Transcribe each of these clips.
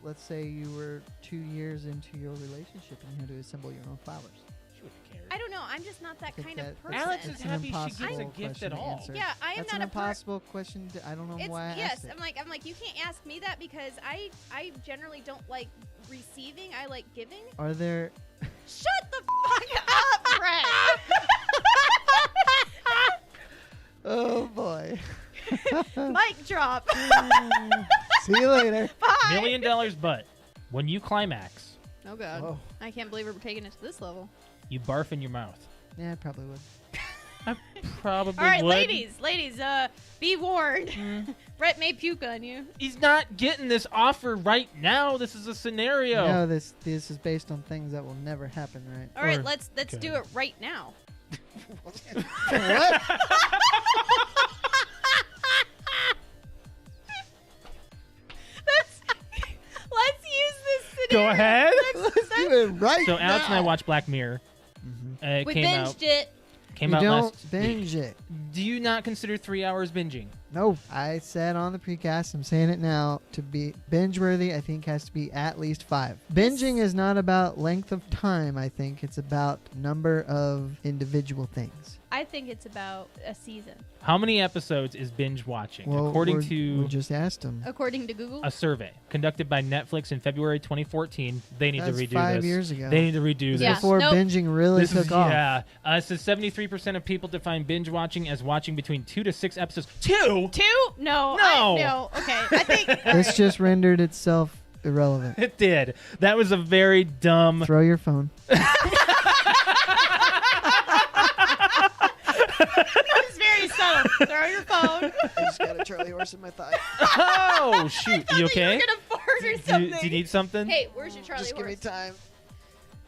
let's say you were 2 years into your relationship and you had to assemble your own flowers. She wouldn't care. I don't know. I'm just not that kind of person. Alex is It's an happy she gets a impossible gift question at to all. answer. Yeah, I am That's not an a impossible question. I don't know why I asked it. I'm like, you can't ask me that because I generally don't like receiving. I like giving. Are there... Shut the fuck up, Fred. Oh, boy. Mic drop. See you later. Bye. $1 million, but when you climax, Oh, God. Whoa. I can't believe we're taking it to this level. you barf in your mouth. Yeah, I probably would. I probably All right, would. ladies, be warned. Brett may puke on you. He's not getting this offer right now. This is a scenario. No, this is based on things that will never happen, right? All right, Or- let's okay. do it right now. What? Let's use this Go scenario. ahead. Let's do it right So Alex and I now. watched Black Mirror. It We came binged out. it. Came You out don't last binge week. it. Do you not consider 3 hours binging? No, I said on the precast, I'm saying it now, to be binge-worthy, I think has to be at least 5. Binging is not about length of time, I think. It's about number of individual things. I think it's about a season, How many episodes is binge watching? Well, According we to just asked him. according to Google. a survey conducted by Netflix in February 2014, they need That's to redo 5 this. years ago. They need to redo Yeah. this. Before Nope. binging really This took is, off. yeah. It says 73% of people define binge watching as watching between 2 to 6 episodes. 2? 2? No. No. No. Okay. I think. This just rendered itself irrelevant. It did. That was a very dumb. Throw your phone. It was very subtle. Throw your phone. I just got a Charlie horse in my thigh. Oh, shoot. You okay? You were gonna fart or Do something. you need something? Hey, where's your Charlie Just give me horse? time.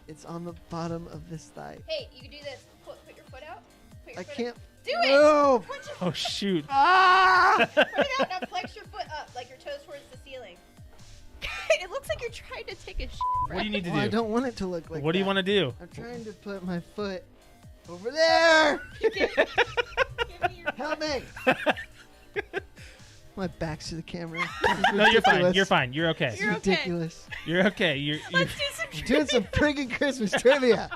It's on the bottom of this thigh. Hey, you can do this. Put your foot out. Put your I foot can't Out. Do it. move. Put your Oh, shoot. Ah! Put it out. Now flex your foot up, like your toes towards the ceiling. It looks like you're trying to take a shit. What do you need to Well, I do? don't want it to look like What do you that. want to do? I'm trying to put my foot over there. Give me your Help me. My back's to the camera. No, you're fine. You're fine. You're okay. It's You're okay. ridiculous. You're okay. You're Let's do some I'm doing some friggin' Christmas trivia.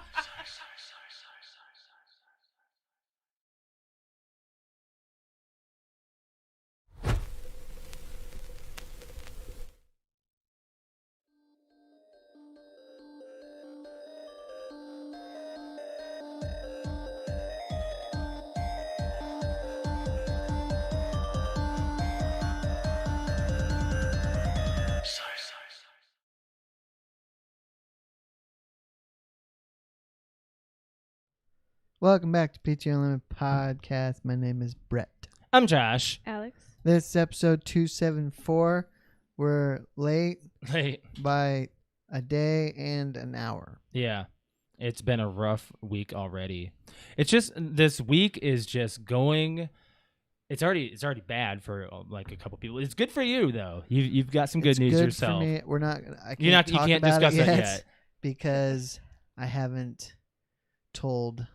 Welcome back to PTOUnlimited podcast. My name is Brett. I'm Josh. Alex. This is episode 274. We're late Hey. by a day and an hour. Yeah. It's been a rough week already. It's just this week is just going. It's already bad for like a couple people. It's good for you though. You've got some good It's news good yourself. For me. We're not. I can't You talk can't about discuss it that yet, yet. because I haven't told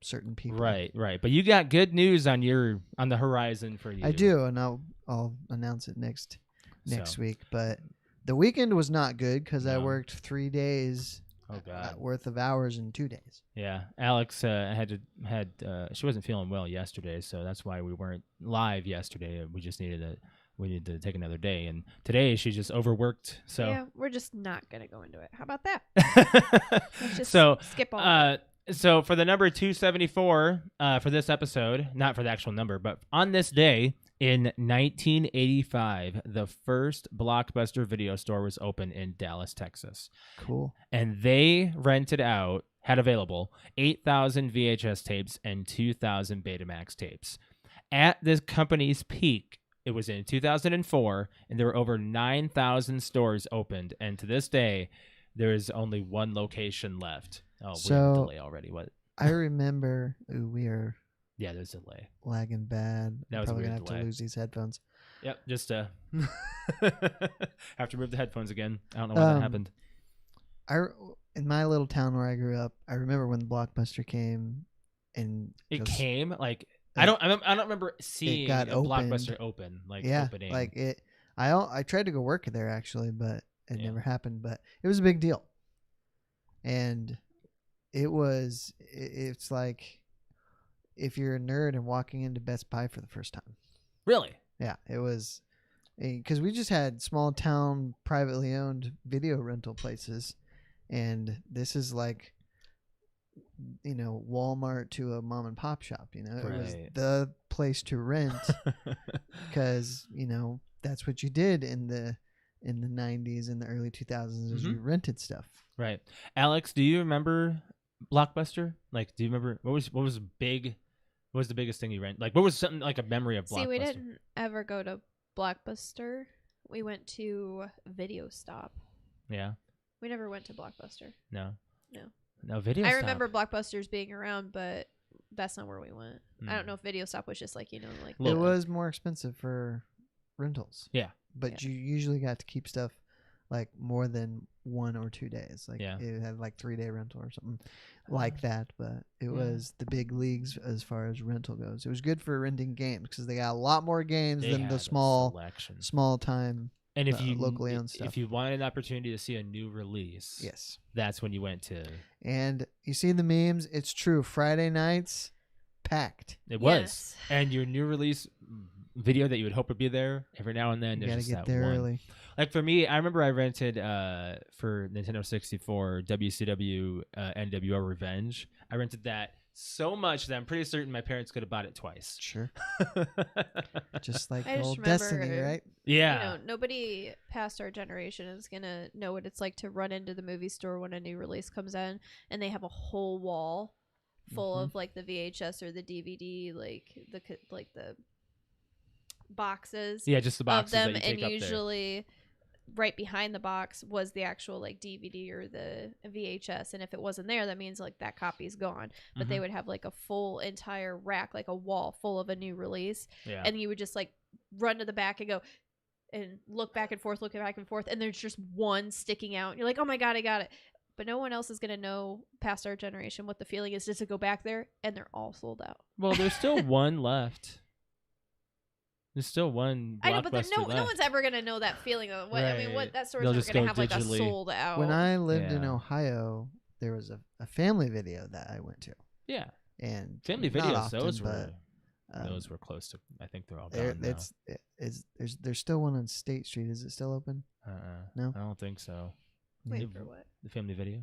certain people. Right. But you got good news on the horizon for you. I do, and I'll announce it next So. week. But the weekend was not good because I No. worked 3 days Oh God. worth of hours in 2 days. Yeah, Alex she wasn't feeling well yesterday, so that's why we weren't live yesterday. We needed to take another day, and today she just overworked. So Yeah, we're just not gonna go into it. How about that? Let's just so skip all. so for the number 274 for this episode, not for the actual number, but on this day in 1985, the first Blockbuster video store was open in Dallas, Texas. Cool. And they had available 8,000 VHS tapes and 2,000 Betamax tapes. At this company's peak, it was in 2004, and there were over 9,000 stores opened. And to this day, there is only one location left. Oh, we have a delay already. What? I remember. Ooh, we are Yeah, there's a delay. lagging bad. That I'm was a probably weird gonna have delay. to lose these headphones. Yep, just have to remove the headphones again. I don't know when that happened. In my little town where I grew up, I remember when Blockbuster came, and It was- came like I don't remember seeing a got opened. Blockbuster open yeah, opening. like it. I tried to go work there actually, but it Yeah. never happened, but it was a big deal. And it's like if you're a nerd and walking into Best Buy for the first time. Really? Yeah, it was because we just had small town privately owned video rental places, and this is like, Walmart to a mom and pop shop. It was Right. the place to rent because that's what you did in the 90s and the early 2000s is you rented stuff. Right. Alex, do you remember Blockbuster? Like, do you remember what was big? What was the biggest thing you rent? Like, what was something like a memory of Blockbuster? See, we didn't ever go to Blockbuster. We went to Video Stop. Yeah. We never went to Blockbuster. No. No. No Video I Stop. remember Blockbusters being around, but that's not where we went. I don't know if Video Stop was just like, like... It was more expensive for rentals. Yeah. But you usually got to keep stuff like more than 1 or 2 days. Like it had like 3-day rental or something like that. But it was the big leagues as far as rental goes. It was good for renting games because they got a lot more games than the small time. And if you locally owned stuff. If you wanted an opportunity to see a new release, yes, that's when you went to. And you see the memes. It's true. Friday nights packed. It was, and your new release video that you would hope would be there every now and then. You there's gotta just get there one. early. Like for me, I remember I rented for Nintendo 64 WCW NWO Revenge. I rented that so much that I'm pretty certain my parents could have bought it twice. Sure. Just like I just old remember, Destiny, right? Yeah. Nobody past our generation is gonna know what it's like to run into the movie store when a new release comes in and they have a whole wall full of like the VHS or the DVD, like the boxes. Yeah, just the boxes of them, that you take and up usually right behind the box was the actual like DVD or the VHS, and if it wasn't there, that means like that copy's gone. But they would have like a full entire rack, like a wall full of a new release, and you would just like run to the back and go and look back and forth, and there's just one sticking out. And you're like, oh my god, I got it. But no one else is gonna know past our generation what the feeling is just to go back there, and they're all sold out. Well, there's still one left. There's still one Blockbuster I know, but no left. one's ever gonna know that feeling of what I mean. What that store's They'll never just gonna go have like a digitally. sold out. When I lived in Yeah. Ohio, there was a family video that I went to. Yeah. And Family not videos, often, those but, were close to. I think they're all there, gone now. there's still one on State Street. Is it still open? No? I don't think so. Wait for what? The family video,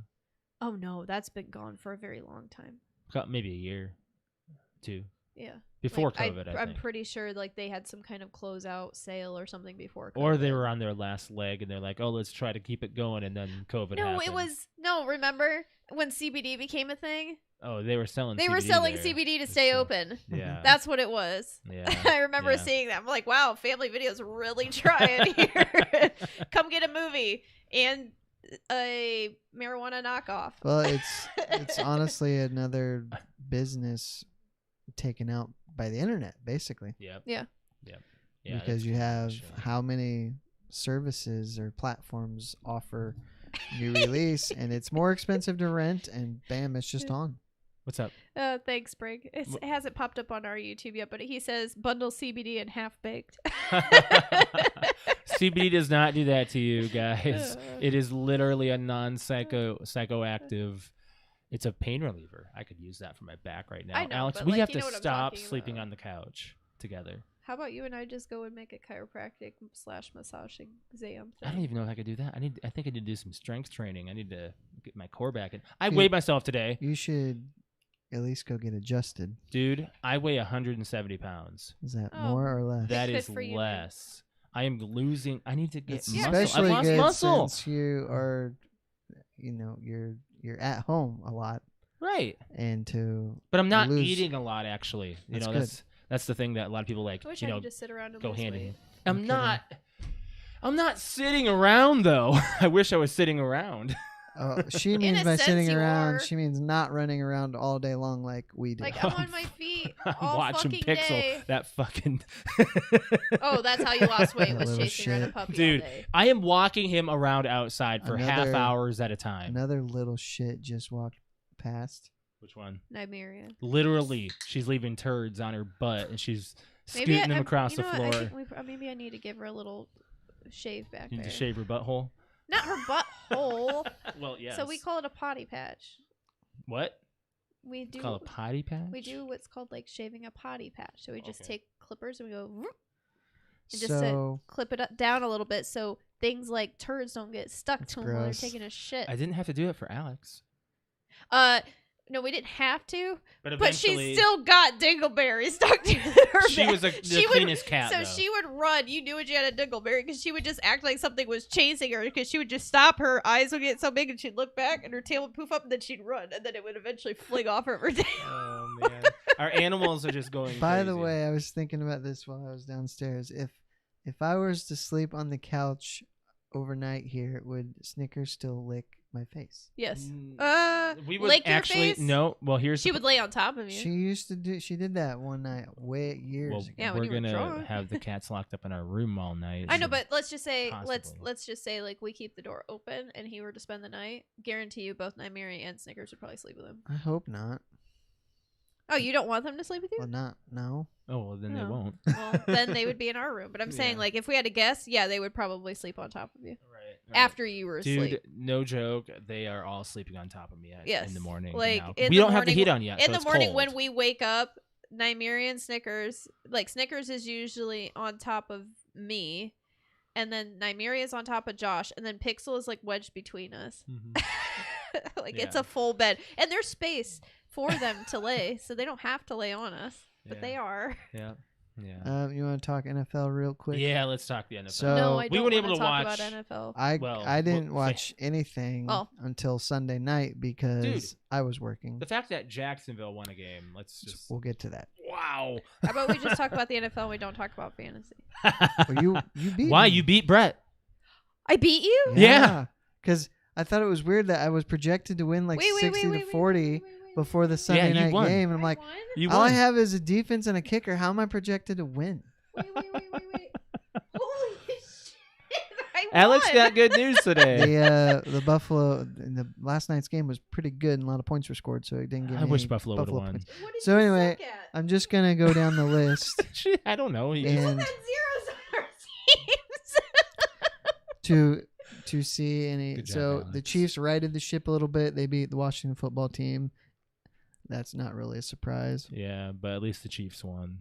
Oh no, that's been gone for a very long time. maybe a year, 2 Yeah. before Like, COVID. I I'm think. pretty sure like they had some kind of closeout sale or something before COVID. Or they were on their last leg and they're like, "Oh, let's try to keep it going," and then COVID No, happened. it was no. Remember when CBD became a thing? Oh, they were selling. They were CBD selling there. CBD to That's stay true. open. Yeah. That's what it was. Yeah. I remember Yeah. seeing that. I'm like, wow, family videos really trying here. Come get a movie and a marijuana knockoff. Well, it's honestly another business taken out by the internet, basically. Yep. Yeah. Yep. Because you have how many services or platforms offer new release, and it's more expensive to rent, and bam, it's just on. What's up? Thanks, Brig. It hasn't popped up on our YouTube yet, but he says bundle CBD and half baked. CBD does not do that to you guys. It is literally a psychoactive. It's a pain reliever. I could use that for my back right now. I know, Alex, but, we like, have you to know what I'm stop talking sleeping about. on the couch together. How about you and I just go and make a chiropractic / massage exam I don't thing? even know if I could do that. I think I need to do some strength training. I need to get my core back in. I weighed myself today. You should at least go get adjusted. Dude, I weigh 170 pounds. Is that Oh. more or less? That Good is for you, less. I am losing. I need to get It's muscle. especially I've lost good muscle. since you are, you're at home a lot, Right. and to But I'm not lose- eating a lot, actually. That's know, good. that's the thing that a lot of people like. I wish You I know, could just sit around and go lose hand in weight. hand. I'm kidding. not sitting around though. I wish I was sitting around. she In means a by sense sitting you around, are. she means not running around all day long like we do. Like I'm on my feet I'm all watching fucking Pixel. day. That fucking. Oh, that's how you lost weight, was Little chasing around a shit. puppy Dude, all day. I am walking him around outside for half Another- hours at a time. Another little shit just walked past. Which one? Nymeria. Literally, she's leaving turds on her butt and she's Maybe scooting them across the you know floor. what, I think maybe I need to give her a little shave back You need there. to shave her butthole. Not her butthole. Well, yes. So we call it a potty patch. What? We do Call a potty patch? We do what's called like shaving a potty patch. So we just Okay. take clippers and we go whoop, and just So clip it down a little bit so things like turds don't get stuck That's to them while they're gross. taking a shit. I didn't have to do it for Alex. No, we didn't have to, But but eventually, she still got dingleberry stuck to her. she was the She would- cleanest cat, So though. she would run. You knew when she had a dingleberry because she would just act like something was chasing her because she would just stop. Her eyes would get so big and she'd look back and her tail would poof up and then she'd run and then it would eventually fling off of her tail. Oh, man. Our animals are just going by the crazy. way, I was thinking about this while I was downstairs. If I was to sleep on the couch overnight here, would Snickers still lick my face? Yes. We would lick your actually face? no. Well, here's She the, would lay on top of you. She did that one night years well, ago. Yeah, when we're you were gonna drunk. have the cats locked up in our room all night. I know, so- but let's just say Possibly. let's just say like we keep the door open and he were to spend the night. Guarantee you, both Nymeria and Snickers would probably sleep with him. I hope not. Oh, you don't want them to sleep with you? Well, no. oh well, then they No. won't. Well, then they would be in our room. But I'm saying Yeah. like if we had to guess, yeah, they would probably sleep on top of you Right. after you were Dude, asleep. no joke. They are all sleeping on top of me Yes. in the morning. Like, now. in We the don't have the morning- heat on yet. In so the it's morning cold. when we wake up, Nymeria and Snickers, like Snickers is usually on top of me, and then Nymeria is on top of Josh, and then Pixel is like wedged between us. Mhm. Like it's Yeah. a full bed, and there's space for them to lay, so they don't have to lay on us, but Yeah. they are. Yeah. Yeah. You want to talk NFL real quick? Yeah. Let's talk the NFL. So- No, I we don't weren't want able to to talk watch- about NFL. I Well, didn't well, watch anything Oh. until Sunday night because Dude. I was working. The fact that Jacksonville won a game. Let's just. We'll get to that. Wow. How about we just talk about the NFL and we don't talk about fantasy? Well, you beat Why me. you beat Brett? I beat you? Yeah. Because I thought it was weird that I was projected to win like 60 to 40 before the Sunday you night won. game, and I'm I like, won? You all I won. have is a defense and a kicker. How am I projected to win? Wait. Holy shit! I Alex won. got good news today. The Buffalo in the last night's game was pretty good, and a lot of points were scored, so it didn't give I me wish any Buffalo would've won. points. What did So you anyway, suck at? I'm just gonna go down the list I don't know. and Had zeros on our teams. to see any. Good job, So the Alex. Chiefs righted the ship a little bit. They beat the Washington football team. That's not really a surprise. Yeah, but at least the Chiefs won.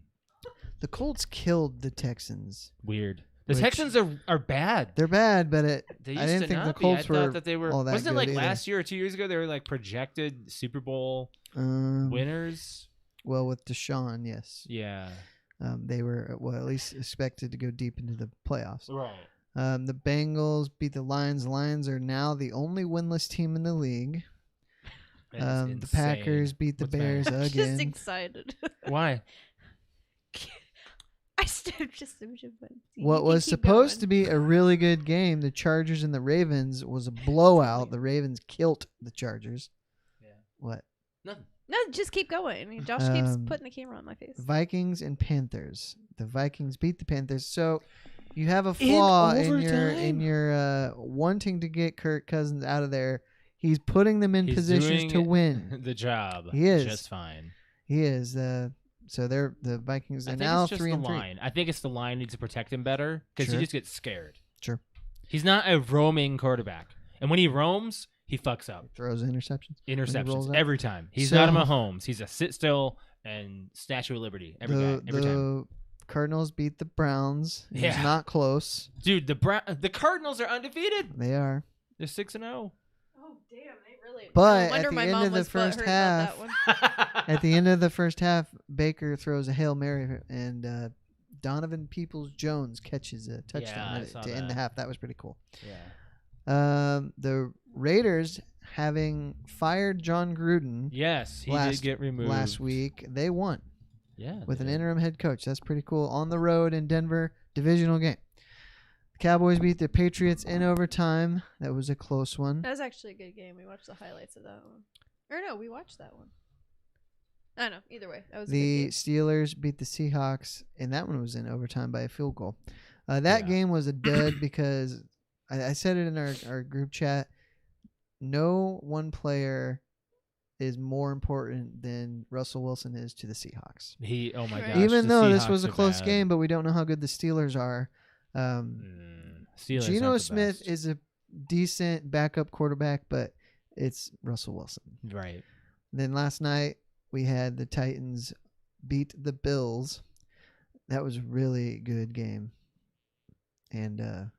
The Colts killed the Texans. Weird. The Which- Texans are bad. They're bad, but They I used didn't to think not the be. Colts I were thought that they were. all that Wasn't it good like either. last year or 2 years ago? They were like projected Super Bowl winners. Well, with Deshaun, yes. Yeah. They were at least expected to go deep into the playoffs. Right. The Bengals beat the Lions. The Lions are now the only winless team in the league. The Packers beat the What's Bears bad? I'm just again. excited. Why? What was supposed to be a really good game, the Chargers and the Ravens, was a blowout. The Ravens killed the Chargers. Yeah. What? Nothing. No, just keep going. I mean, Josh keeps putting the camera on my face. Vikings and Panthers. The Vikings beat the Panthers. So you have a flaw in your wanting to get Kirk Cousins out of there. He's putting them in He's positions to doing win. the job. He is. just fine. He is. So they're the Vikings I are think now it's just 3 the and 3. line. I think it's the line needs to protect him better because Sure. he just gets scared. Sure. He's not a roaming quarterback, and when he roams, he fucks up. Throws interceptions. rolls Interceptions out. every time. He's So- not a Mahomes. He's a sit still and Statue of Liberty every time. The Cardinals beat the Browns. It was Yeah. not close. Dude, the Cardinals are undefeated. They are. They're 6-0. Oh damn, they really. But no wonder at the my end mom of the was first butthurt about half- that one. At the end of the first half, Baker throws a Hail Mary, and Donovan Peoples-Jones catches a touchdown I saw to end the that. half. That was pretty cool. Yeah. The Raiders, having fired John Gruden Yes, he last- did get removed last week, they won Yeah, with they an did. interim head coach. That's pretty cool. On the road in Denver, divisional game. The Cowboys beat the Patriots in overtime. That was a close one. That was actually a good game. We watched the highlights of that one. Or no, we watched that one. I don't know. Either way, that was a The good Steelers beat the Seahawks, and that one was in overtime by a field goal. That Yeah. game was a dud because I said it in our group chat. No one player is more important than Russell Wilson is to the Seahawks. Oh my Right. gosh. Even the though this Seahawks was a are close bad. game, but we don't know how good the Steelers are. Steelers Geno aren't the Smith best. is decent backup quarterback, but it's Russell Wilson. Right. Then last night we had the Titans beat the Bills. That was a really good game. And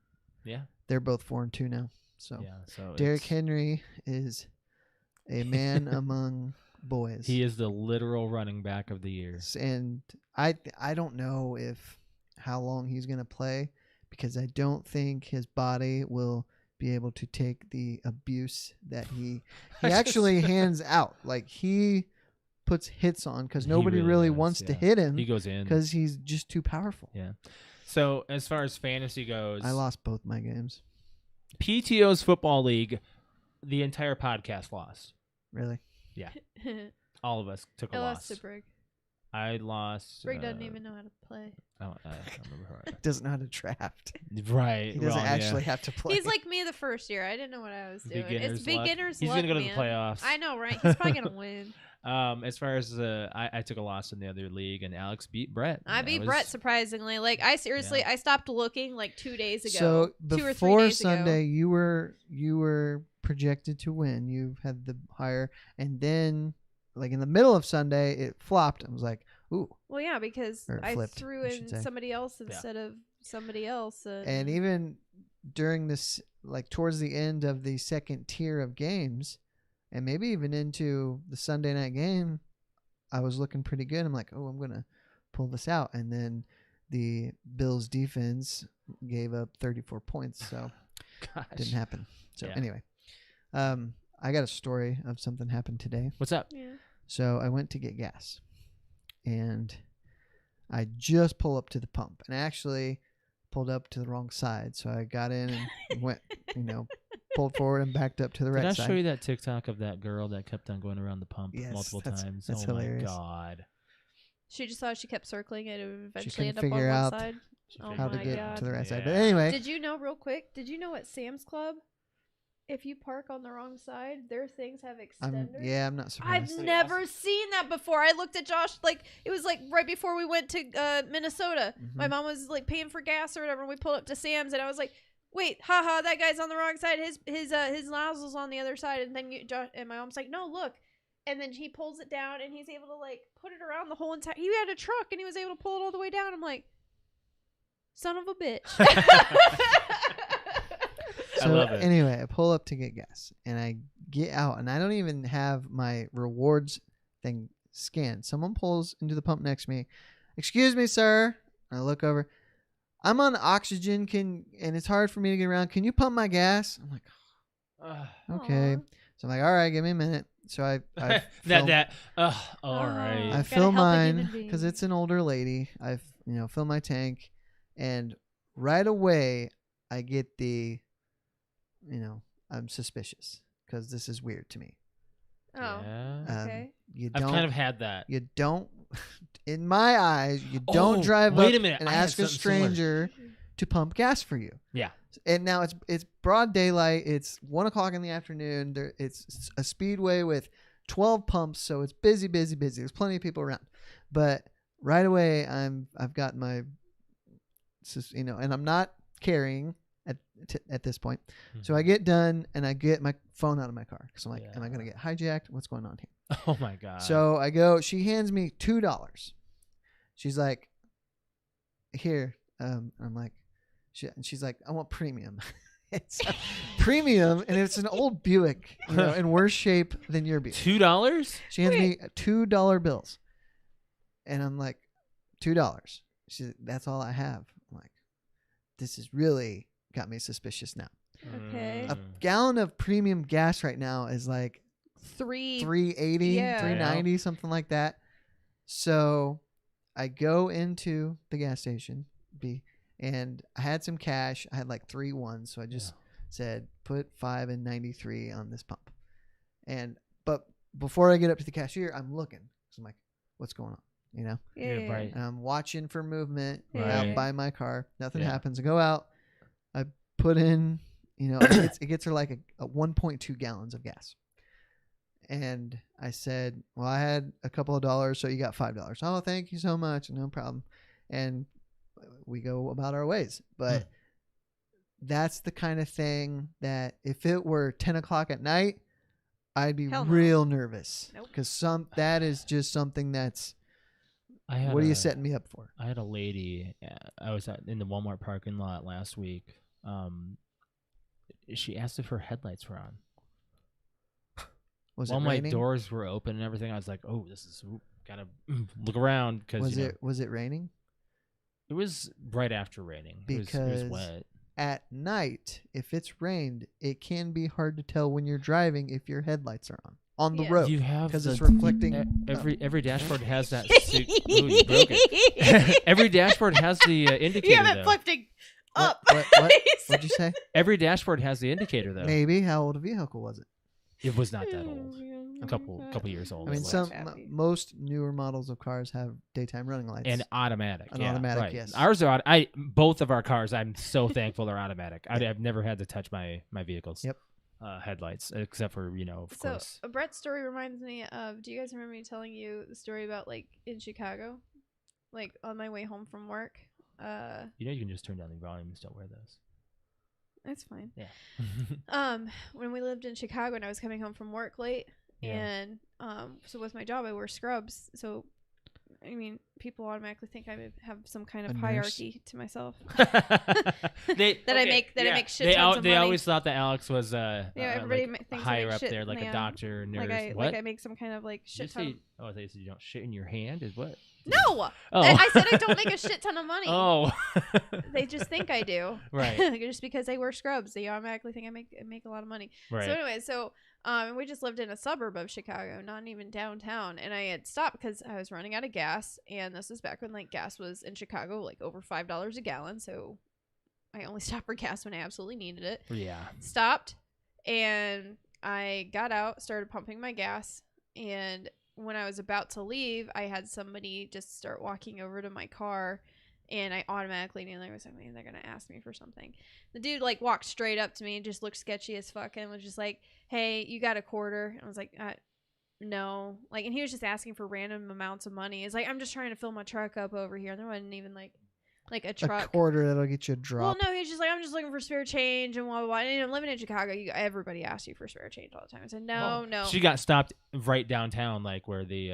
Yeah. they're both 4-2 now. So Yeah. So Derrick Henry is a man among boys. he is the literal running back of the year. And I don't know how long he's going to play, because I don't think his body will be able to take the abuse that he actually hands out. Like, he puts hits on because nobody really does, wants to hit him. He goes in because he's just too powerful. Yeah. So as far as fantasy goes, I lost both my games. PTO's football league, the entire podcast lost. Really? Yeah. All of us took a I loss. lost to Brig. I lost. Brig doesn't even know how to play. I don't remember who I Doesn't know how to draft. Right. He doesn't actually have to play. He's like me the first year. I didn't know what I was doing. Beginner's It's luck. beginner's He's luck, gonna go to man. the playoffs. I know, right? He's probably gonna win. As far as I took a loss in the other league, and Alex beat Brett. I beat Brett surprisingly. Like, I seriously, I stopped looking like 2 days ago. So 2 or 3 before days Sunday, ago. you were projected to win. You had the higher, and then like in the middle of Sunday, it flopped. I was like, ooh. Well, yeah, because Or I flipped, threw I should in say. somebody else instead of somebody else. And even during this, like towards the end of the second tier of games, and maybe even into the Sunday night game, I was looking pretty good. I'm like, oh, I'm gonna pull this out, and then the Bills defense gave up 34 points, so didn't happen. So anyway, I got a story of something happened today. What's up? Yeah. So I went to get gas, and I just pull up to the pump, and I actually pulled up to the wrong side. So I got in and went, pulled forward and backed up to the right Did I side. show you that TikTok of that girl that kept on going around the pump multiple times? That's oh hilarious. my god! She just thought she kept circling it and eventually couldn't ended up on figure one out side. Oh how to my get God. to the right side. Yeah. But anyway, Did you know, real quick, did you know at Sam's Club, if you park on the wrong side, their things have extenders? I'm not surprised. I've never seen that before. I looked at Josh, like, it was like right before we went to Minnesota. Mhm. My mom was like paying for gas or whatever, and we pulled up to Sam's, and I was like, wait, haha, that guy's on the wrong side. His nozzle's on the other side. And then Josh and my mom's like, no, look. And then he pulls it down, and he's able to like put it around the whole entire. He had a truck, and he was able to pull it all the way down. I'm like, son of a bitch. I love it. Anyway, I pull up to get gas, and I get out, and I don't even have my rewards thing scanned. Someone pulls into the pump next to me. Excuse me, sir. And I look over. I'm on oxygen, and it's hard for me to get around. Can you pump my gas? I'm like, okay. Aw. So I'm like, all right, give me a minute. So I fill, all right. I Gotta fill help a human mine being. because it's an older lady. I fill my tank, and right away I get the, I'm suspicious because this is weird to me. Oh, Yeah. okay. You I've don't. kind of had that. You don't. In my eyes, you don't drive wait up a minute. and I had ask a something similar. stranger to pump gas for you. Yeah. And now it's broad daylight. It's 1:00 in the afternoon. It's a speedway with 12 pumps, so it's busy. There's plenty of people around. But right away, I've got my, and I'm not carrying at this point. So I get done and I get my phone out of my car because I'm like, am I gonna get hijacked? What's going on here? Oh my god. So I go. She hands me $2. She's like, here. I'm like, she's like, I want premium. It's premium, and it's an old Buick, in worse shape than your Buick. $2? She hands me $2 bills, and I'm like, $2. She's like, that's all I have. I'm like, this is really got me suspicious now. Okay. A gallon of premium gas right now is like $3.80, Yeah. $3.90, something like that. So I go into the gas station, and I had some cash. I had like 3 ones, so I just said put 5 and 93 on this pump. But before I get up to the cashier, I'm looking. So I'm like, what's going on? Yeah, right. And I'm watching for movement Right. out by my car. Nothing Yeah. happens. I go out. I put in, it gets her like a 1.2 gallons of gas. And I said, well, I had a couple of dollars, so you got $5. Oh, thank you so much. No problem. And we go about our ways. But that's the kind of thing that if it were 10 o'clock at night, I'd be Hell no. real nervous. Nope. Because that is just something that's, What what are you setting me up for? I had a lady. I was in the Walmart parking lot last week. She asked if her headlights were on. Was While it my raining? doors were open and everything, I was like, "Oh, this is gotta look around." Because Was it raining? It was right after raining. It was Because wet. at night, if it's rained, it can be hard to tell when you're driving if your headlights are on the Yeah. road You have because it's the- reflecting. Every dashboard has that. Ooh, you broke it. Every dashboard has the indicator. You have it though. flipping up. What'd you say? Every dashboard has the indicator though. Maybe. How old a vehicle was it? It was not that old. A couple years old. I mean, it was. most newer models of cars have daytime running lights. And automatic. An yeah, automatic, right. yes. Ours are. Both of our cars. I'm so thankful they're automatic. I've never had to touch my vehicles. Yep. Headlights, except for of course. So Brett's story reminds me of. Do you guys remember me telling you the story about like in Chicago, like on my way home from work? You can just turn down the volume and still wear those. That's fine. Yeah. When we lived in Chicago and I was coming home from work late, Yeah. and so with my job I wear scrubs. So, I mean, people automatically think I have some kind of A nurse? hierarchy to myself. I make shit tons of They money. always thought that Alex was everybody like thinks I higher make up shit, there, like a doctor, nurse. like what? I make some kind of like shit Did you ton. say, I thought you said you don't shit in your hand. Is what? No, Oh. I said I don't make a shit ton of money. Oh. They just think I do. Right. Just because I wear scrubs, they automatically think I make a lot of money. Right. So anyway, we just lived in a suburb of Chicago, not even downtown, and I had stopped because I was running out of gas, and this was back when like gas was in Chicago like over $5 a gallon, so I only stopped for gas when I absolutely needed it. Yeah. Stopped, and I got out, started pumping my gas, and when I was about to leave, I had somebody just start walking over to my car, and I automatically knew they're gonna ask me for something. The dude like walked straight up to me and just looked sketchy as fuck and was just like, "Hey, you got a quarter?" And I was like, "No." Like, and he was just asking for random amounts of money. It's like, I'm just trying to fill my truck up over here. And there wasn't even like a truck. A quarter that'll get you a drop. Well, no, he's just like, I'm just looking for spare change and blah, blah, blah. And living in Chicago, everybody asks you for spare change all the time. I said, no. She got stopped right downtown, like where the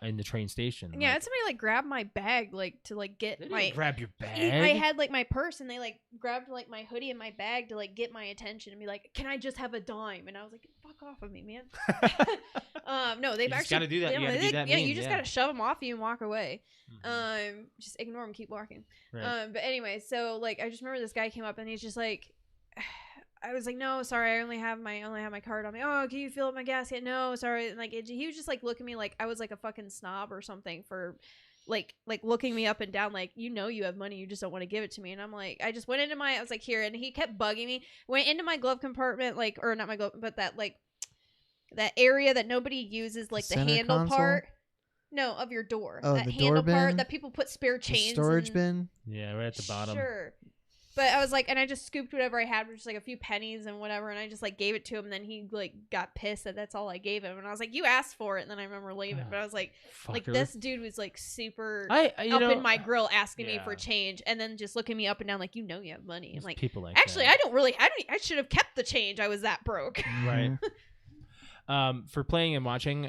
in the train station. Yeah, and somebody like grabbed my bag, like to like get They my. didn't grab your bag. I had like my purse, and they like grabbed like my hoodie and my bag to like get my attention and be like, "Can I just have a dime?" And I was like, "Fuck off of me, man." No, they've You just actually gotta do that. they- You gotta they- do that Yeah, mean, you just yeah. gotta shove them off you and walk away. Mhm. Just ignore them, keep walking. Right. But anyway, so like I just remember this guy came up and he's just like, I was like, "No, sorry, I only have my card on me." "Oh, can you fill up my gas yet?" "No, sorry." And like he was just like looking at me like I was like a fucking snob or something for like looking me up and down like, you have money, you just don't want to give it to me. And I'm like, I just went into I was like, "Here," and he kept bugging me. Went into my glove compartment, like, or not my glove, but that like that area that nobody uses, like the Center handle console? part. No, of your door. Oh, that the handle door part bin? that people put spare The chains storage in. bin. Yeah, right at the bottom. Sure. But I was like, and I just scooped whatever I had, which was like a few pennies and whatever, and I just like gave it to him. And then he like got pissed that that's all I gave him, and I was like, "You asked for it." And then I remember leaving, but I was like, Fucker. this dude was like super I up in my grill asking me for yeah. change, and then just looking me up and down like, you have money. I'm There's like, people like actually, that. I should have kept the change. I was that broke. Right. For playing and watching,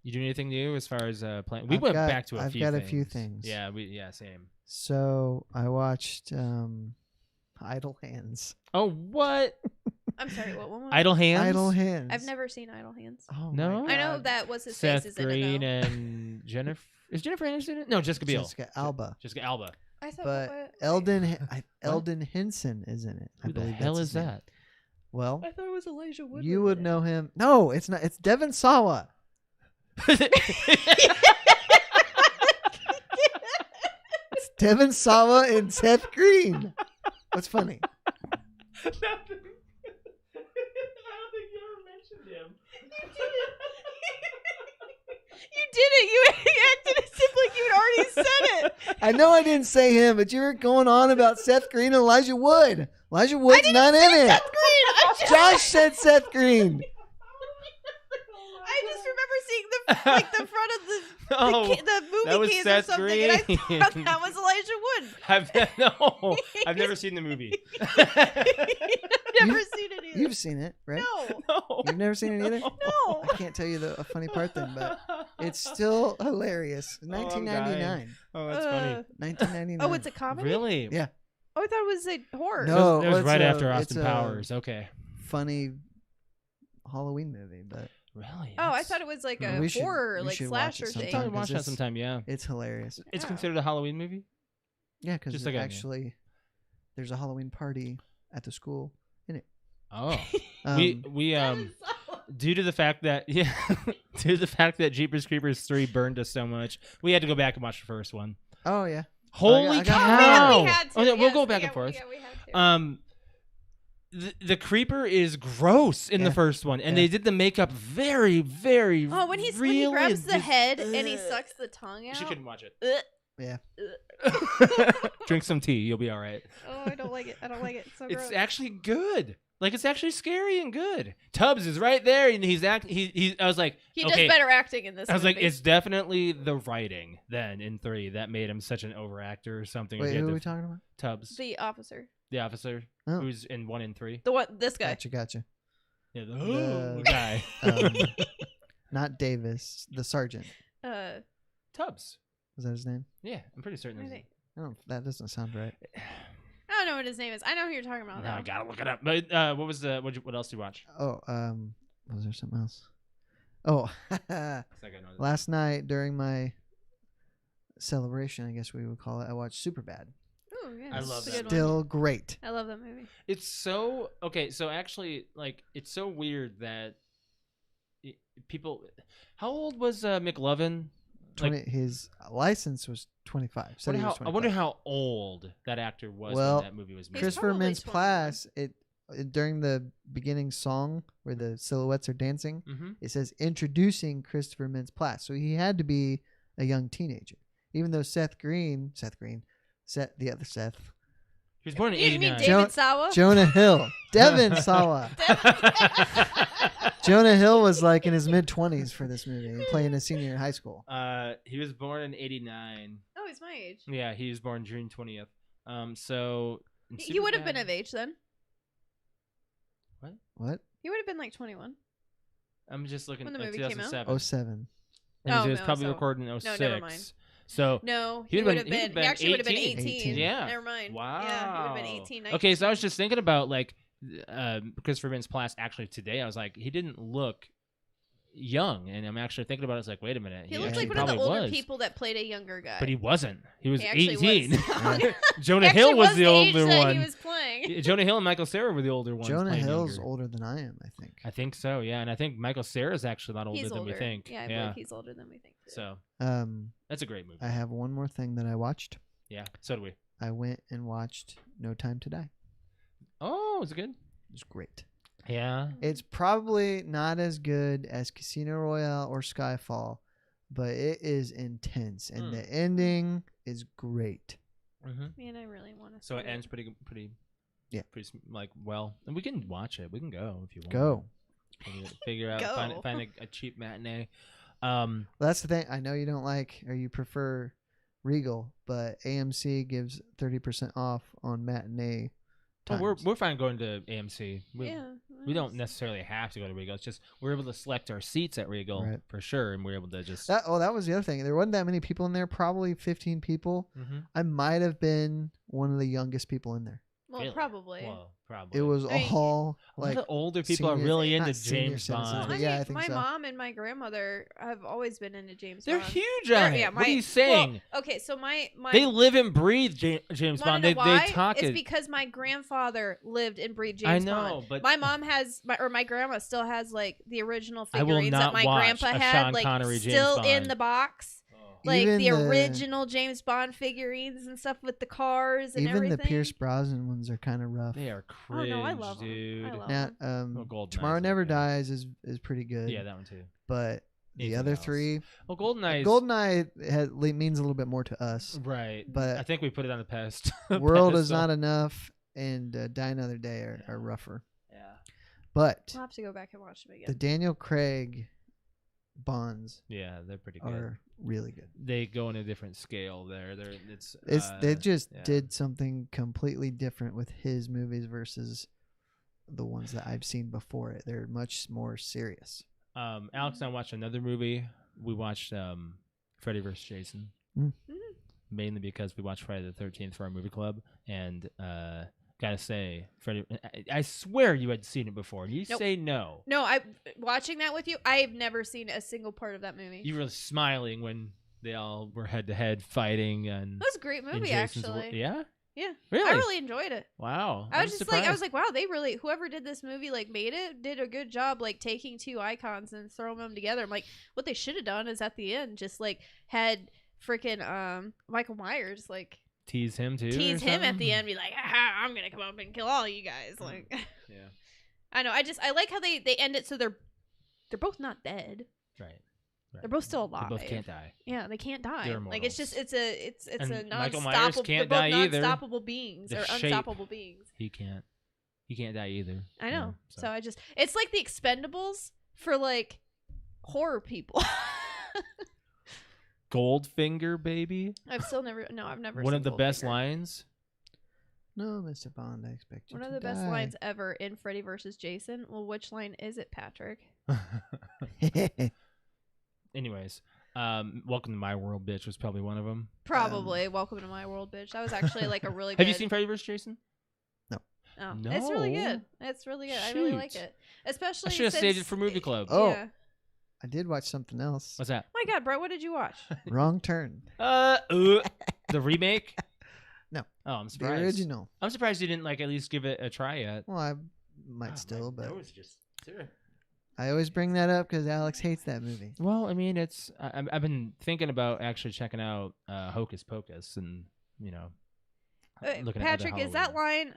you do anything new as far as playing? We went back to a few. I've got things. a few things. Yeah, same. So I watched Idle Hands. Oh, what? I'm sorry, what one was? Idle Hands. Idle Hands. I've never seen Idle Hands. Oh No? my I know God. that what's his Seth face is in Green it though. and Jennifer. Is Jennifer Aniston in it? No, Jessica Biel. Jessica Alba. Jessica Alba. I thought, But what? Eldon Henson is in it. I Who the believe hell that's is his name. that? Well, I thought it was Elijah Wood. you would know him. No, it's not. It's Devon Sawa. It's Devon Sawa and Seth Green. What's funny? Nothing. I don't think you ever mentioned him. You did it. You acted as if like you'd already said it. I know I didn't say him, but you were going on about Seth Green and Elijah Wood. Elijah Wood's not in it. Seth Green. Josh said Seth Green. I just remember seeing the front of the that movie was case Seth or something, and I Green. thought that was Elijah Wood. I've never seen the movie. I've never seen it either. You've seen it, right? No. You've never seen it either? No. I can't tell you a funny part then, but it's still hilarious. I'm 1999. Oh, that's funny. 1999. Oh, it's a comedy? Really? Yeah. Oh, I thought it was a horror. No. It was it's right a- after it's Austin a Powers. Okay. funny Halloween movie, but Really? Oh, I thought it was like a We should- horror, we like should watch it slasher thing. Thought we sometime. watched that It's- sometime. Yeah. it's hilarious. It's Oh. considered a Halloween movie. Yeah, because Just like I knew. actually, there's a Halloween party at the school. Oh. Um, we due to the fact that due to the fact that Jeepers Creepers 3 burned us so much, we had to go back and watch the first one. Oh yeah. Holy I got- cow! Oh, we had to. Oh, yeah, we'll yes, go back yeah, and forth. Yeah, we had to. The creeper is gross in the Yeah. first one, and Yeah. they did the makeup very, very. Oh, when he real grabs and the just- head and he sucks the tongue out. She couldn't watch it. Ugh. Yeah. Drink some tea, you'll be all right. Oh, I don't like it. I don't like it. It's so It's gross. actually good. Like it's actually scary and good. Tubbs is right there, and he's I was like, He okay. does better acting in this. I was like, movie. it's definitely the writing then in 3 that made him such an overactor or something. Wait, He had who are the- we talking about? Tubbs, the officer, the officer Oh. who's in 1 and 3. the one, this guy. Gotcha. Yeah, the The- guy. Not Davis, the sergeant. Tubbs. Was that his name? Yeah, I'm pretty certain. I it's- think- I don't. That doesn't sound right. I don't know what his name is. I know who you're talking about. No, I though. gotta look it up. But what else did you watch? Oh, was there something else? Oh, last night during my celebration, I guess we would call it, I watched Superbad. Ooh, yeah, I that's love a that. good one. Still great. I love that movie. It's so okay. So actually, like, it's so weird that people. How old was McLovin? His license was 25. Said he was I wonder 25. how old that actor was Well, when that movie was made. Christopher probably Mintz-Plasse, during the beginning song where the silhouettes are dancing, Mm-hmm. it says introducing Christopher Mintz-Plasse. So he had to be a young teenager. Even though the other Seth, He was born in You mean '89. David Sawa? Jonah Hill, Devon Sawa. Jonah Hill was like in his mid-20s for this movie, playing a senior in high school. He was born in '89. Oh, he's my age. Yeah, he was born June 20th. So in He would have been Superbad- of age then. What? He would have been like 21. I'm just looking When the at movie came out? 2007. 07. And Oh, he was no, probably so- recording in 06. never mind. So No, He he would've would have been- he been. would've He actually would have been 18. 18. Yeah. Never mind. Wow. Yeah, he would have been 18. 19. okay, so I was just thinking about like Christopher Mintz-Plasse actually today. I was like, he didn't look young, and I'm actually thinking about it. It's like, wait a minute, He looked actually like one of the probably older was. people that played a younger guy. But he wasn't. He was He actually 18. was. Jonah He actually Hill was the age older that one. He was playing. Jonah Hill and Michael Cera were the older ones. Jonah playing Hill's younger. older than I am, I think. I think so, yeah. And I think Michael Cera's actually a lot older He's than older. we think. Yeah, I believe he's older than we think. Too. So Um, that's a great movie. I have one more thing that I watched. Yeah, so do we. I went and watched No Time to Die. Oh, is it good? It was great. Yeah. It's probably not as good as Casino Royale or Skyfall, but it is intense, and the ending is great. Mm-hmm. Man, I really want to. So it ends pretty, Yeah. pretty like well, and we can watch it. We can go if you want. Go. Figure out, Go. find a cheap matinee. That's the thing. I know you don't like or you prefer Regal, but AMC gives 30% off on matinee Oh, times. we're fine going to AMC. Yeah. We don't necessarily have to go to Regal. It's just we're able to select our seats at Regal Right. for sure, and we're able to just. That was the other thing. There wasn't that many people in there. Probably 15 people. Mhm. I might have been one of the youngest people in there. Well, Really? probably. Well, probably. It was I mean, all a lot like of older people are senior- really not into senior James citizens, Bond. but I yeah, mean, I think my so. mom and my grandmother have always been into James They're Bond. huge on it. Yeah, What are you saying? Well, okay, so my They live and breathe James wanna Bond. know They why? talk It's it. because my grandfather lived and breathed I James know, Bond. but- My mom has, my grandma still has like the original I will figurines that not my watch grandpa a had, Sean like Connery James still in Bond. the box. Like Even the original James Bond figurines and stuff with the cars and even everything. the Pierce Brosnan ones are kind of rough. They are Oh cringe, no, I love dude. them. I love Now, them. Goldeneye Tomorrow is Never okay. Dies is pretty good. Yeah, that one too. But the Anything other else? three, Well, Goldeneye. means a little bit more to us. Right, But I think we put it on the past. World is pedestal. Not Enough and Die Another Day are rougher. Yeah. But I'll have to go back and watch them again. the Daniel Craig Bonds Yeah, they're pretty good. are really good. They go in a different scale there. They just yeah. did something completely different with his movies versus the ones that I've seen before it. They're much more serious. Alex and I watched another movie. We watched Freddy vs. Jason. Mainly because we watched Friday the 13th for our movie club, and gotta say, Freddy, I swear you had seen it before. And you say no. No, I watching that with you. I've never seen a single part of that movie. You were smiling when they all were head to head fighting, and that was a great movie, actually. Yeah, really, I really enjoyed it. Wow, I was just surprised. I was like, wow, they really, whoever did this movie, like did a good job, like taking two icons and throwing them together. I'm like, what they should have done is at the end, just like had freaking Michael Myers like tease him too. Tease him at the end, be like, "Aha, I'm gonna come up and kill all you guys." Like, yeah. I know. I like how they end it so they're both not dead. Right. They're both still alive. They both can't die. Yeah, they can't die. They're Like it's and a Michael Myers non-stoppable. can't They're both die either. non-stoppable beings The or shape. unstoppable beings. He can't die either. I know. Yeah, So it's like the Expendables for like horror people. Goldfinger, baby. I've never. One seen of the best Goldfinger. lines. No, Mr. Bond, I expect you One to of the best die. lines ever in Freddy vs. Jason. Well, which line is it, Patrick? Anyways, Welcome to My World, Bitch was probably one of them. Probably. Welcome to My World, Bitch. That was actually like a really good... Have you seen Freddy vs. Jason? Oh, No. it's really good. It's really good. I really like Shoot. it. Especially I should have since... saved it for movie club. Oh. Yeah. I did watch something else. What's that? My God, Brett, what did you watch? Wrong Turn. The remake? No. Oh, I'm The surprised. original. I'm surprised you didn't like at least give it a try yet. Well, I might still, but Nose just... I always bring that up because Alex hates that movie. Well, I mean, it's I've been thinking about actually checking out Hocus Pocus, and looking at other Patrick, is that Halloween. line...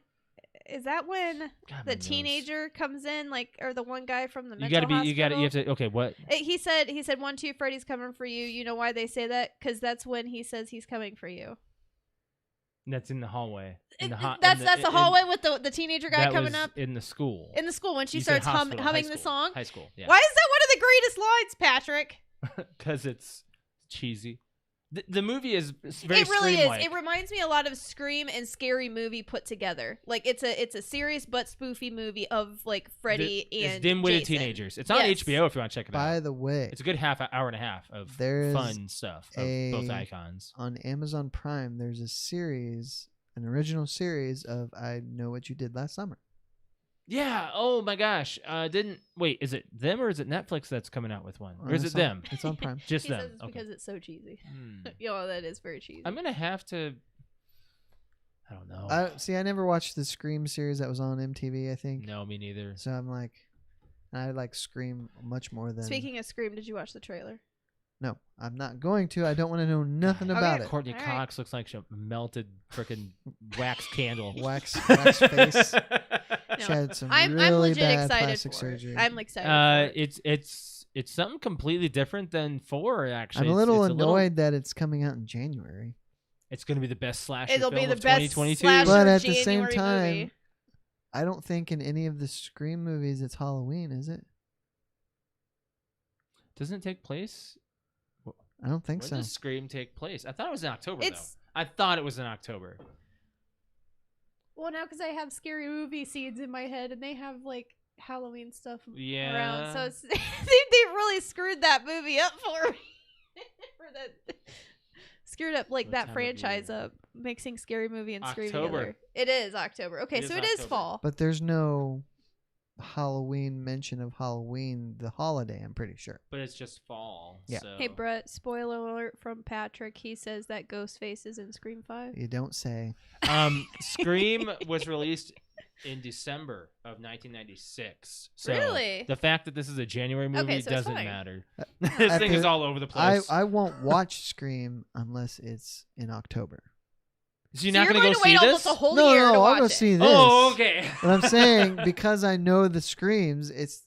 Is that when God, my the nose. teenager comes in, like, or the one guy from the You mental gotta be. hospital? You have to. Okay, what? He said 1-2, Freddy's coming for you. You know why they say that? Because that's when he says he's coming for you. That's in the hallway. That's the hallway with the teenager guy that coming was up in the school. in the school when she You said starts hospital, humming high the school. song. High school. Yeah. Why is that one of the greatest lines, Patrick? Because it's cheesy. The movie is very It really Scream-like. is. It reminds me a lot of Scream and Scary Movie put together. Like it's a serious but spoofy movie of like Freddy and It's dim-witted Jason. teenagers. It's on Yes. HBO if you want to check it out. By the way, It's a good hour and a half of There's fun stuff of both icons. on Amazon Prime, there's a series, an original series of I Know What You Did Last Summer. Yeah. Oh my gosh. Is it them or is it Netflix that's coming out with one? Or is it It's them? It's on Prime. Just He them. says it's Okay. because it's so cheesy. Hmm. That is very cheesy. I'm gonna have to. I don't know. I never watched the Scream series that was on MTV, I think. No, me neither. So I'm like, I like Scream much more than... Speaking of Scream, did you watch the trailer? No, I'm not going to. I don't want to know nothing Okay. about it. Courtney All right. Cox looks like a melted freaking wax candle. Wax face. No. She had some I'm really legit bad excited plastic for surgery. it. I'm excited for it. It's something completely different than 4. Actually, I'm a It's little a annoyed that it's coming out in January. It's going to be the best slasher It'll film be the of best 2022. slasher But at the same January time, movie. I don't think in any of the Scream movies it's Halloween, is it? Doesn't it take place? I don't think When so. does Scream take place? I thought it was in October, It's- though. I thought it was in October. Well, now because I have scary movie scenes in my head, and they have like Halloween stuff Yeah. around, so it's, they really screwed that movie up for me. For that, screwed up like What that time of franchise year? up, mixing scary movie and Scream October. together. It is October. Okay, It so is it is October. fall. But there's no Halloween mention of Halloween, the holiday, I'm pretty sure. But it's just fall. Yeah. So. Hey Brett, spoiler alert from Patrick. He says that Ghostface is in Scream 5. You don't say. Scream was released in December of 1996. So Really? the fact that this is a January movie Okay, so it's doesn't fine. matter. At This thing is the- all over the place. I won't watch Scream unless it's in October. so you're So not you're going going to to go see wait this? almost a whole No, year to no, watch I'll go it. see this. Oh, okay. But I'm saying because I know the Screams, it's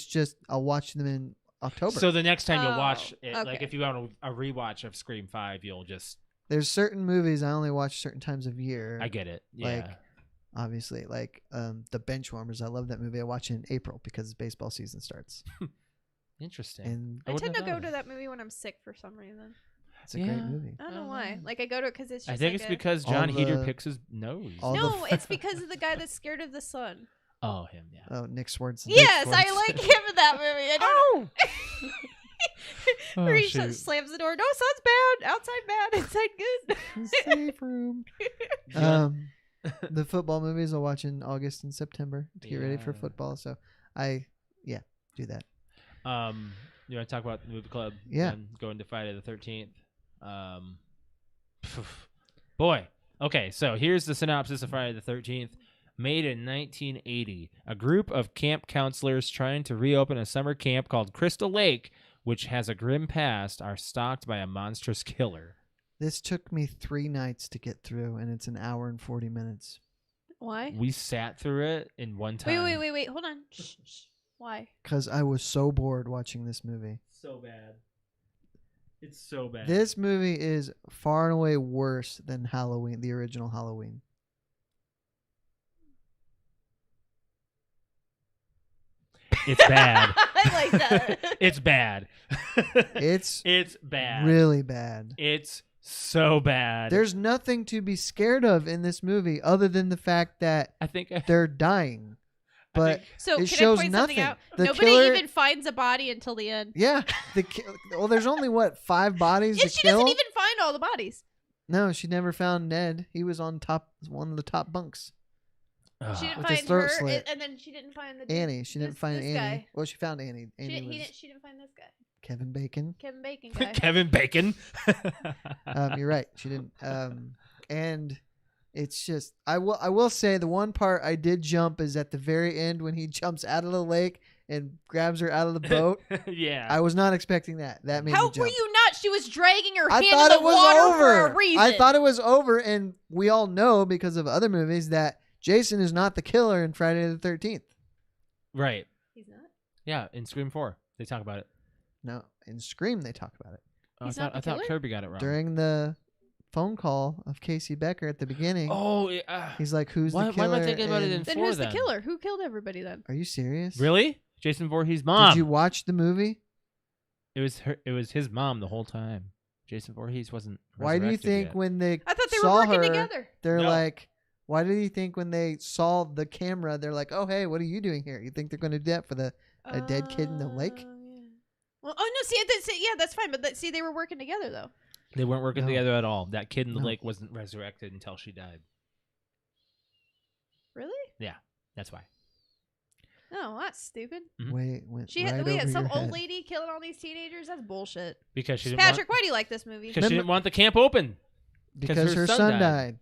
just I'll watch them in October. So the next time you'll Oh, watch it, like okay. if you want a rewatch of Scream 5, you'll just. There's certain movies I only watch certain times of year. I get it. Yeah. Like, obviously, like The Benchwarmers. I love that movie. I watch it in April because baseball season starts. Interesting. And I wouldn't tend to have go known. to that movie when I'm sick for some reason. it's a great Yeah. movie. I don't know why. Like I go to it because it's just I think like it's because All John Heater the- picks his nose. all No, the- it's because of the guy that's scared of the sun. Oh, him, yeah. Oh, Nick Swartz. Yes, I like him in that movie. I don't Oh, Where he shoot. slams the door. No, sun's bad. Outside bad. Inside good. Safe room. John- The football movies I'll watch in August and September to get ready for Yeah. football. So do that. You want to talk about the movie club? Yeah. And go into Friday the 13th. Boy. Okay, so here's the synopsis of Friday the 13th. Made in 1980, a group of camp counselors trying to reopen a summer camp called Crystal Lake, which has a grim past, are stalked by a monstrous killer. This took me 3 nights to get through, and it's an hour and 40 minutes. Why? We sat through it in one time. Wait. Hold on. Shh. Why? Because I was so bored watching this movie. So bad. It's so bad. This movie is far and away worse than Halloween, the original Halloween. It's bad. I like that. It's bad. It's bad. really bad. It's so bad. There's nothing to be scared of in this movie other than the fact that I think they're dying. I But think- So it can shows I point nothing. something out? The Nobody killer- even finds a body until the end. yeah, well, there's only 5 bodies Yeah, to she kill. doesn't even find all the bodies. No, she never found Ned. He was on one of the top bunks. Ugh. She didn't With his find throat her, slit. and then she didn't find the Annie. She didn't this- find this Annie. guy. Well, she found Annie. She Annie didn't, was she didn't find this guy, Kevin Bacon. Kevin Bacon guy. Kevin Bacon. You're right. She didn't. And it's just I will say the one part I did jump is at the very end when he jumps out of the lake and grabs her out of the boat. Yeah. I was not expecting that. That made How me jump. were you not? She was dragging her I hand thought in it the was water over. for a reason. I thought it was over, and we all know because of other movies that Jason is not the killer in Friday the 13th. Right. He's not. Yeah. In Scream 4, they talk about it. No, in Scream they talk about it Oh, He's I not thought the killer? Kirby got it wrong. during the phone call of Casey Becker at the beginning. Oh, yeah. He's like, "Who's Why- the why am killer?" I thinking about it and- in Then Four, who's the then. killer? Who killed everybody then? Are you serious? Really? Jason Voorhees' mom. Did you watch the movie? It was her. It was his mom the whole time. Jason Voorhees wasn't. Why do you resurrected think yet. when they I thought they were saw working her, together. they're No. like, why do you think when they saw the camera, they're like, "Oh, hey, what are you doing here?" You think they're going to do that for a dead kid in the lake? Yeah. Well, oh no, yeah, that's fine. But see, they were working together though. They weren't working No. together at all? That kid in the No. lake wasn't resurrected until she died. Really? That's why. Oh, that's stupid. Mhm. Wait, went She right had over some your old head. lady killing all these teenagers. That's bullshit. Because she didn't Patrick, want. why do you like this movie? Because she didn't want the camp open. Because her son died.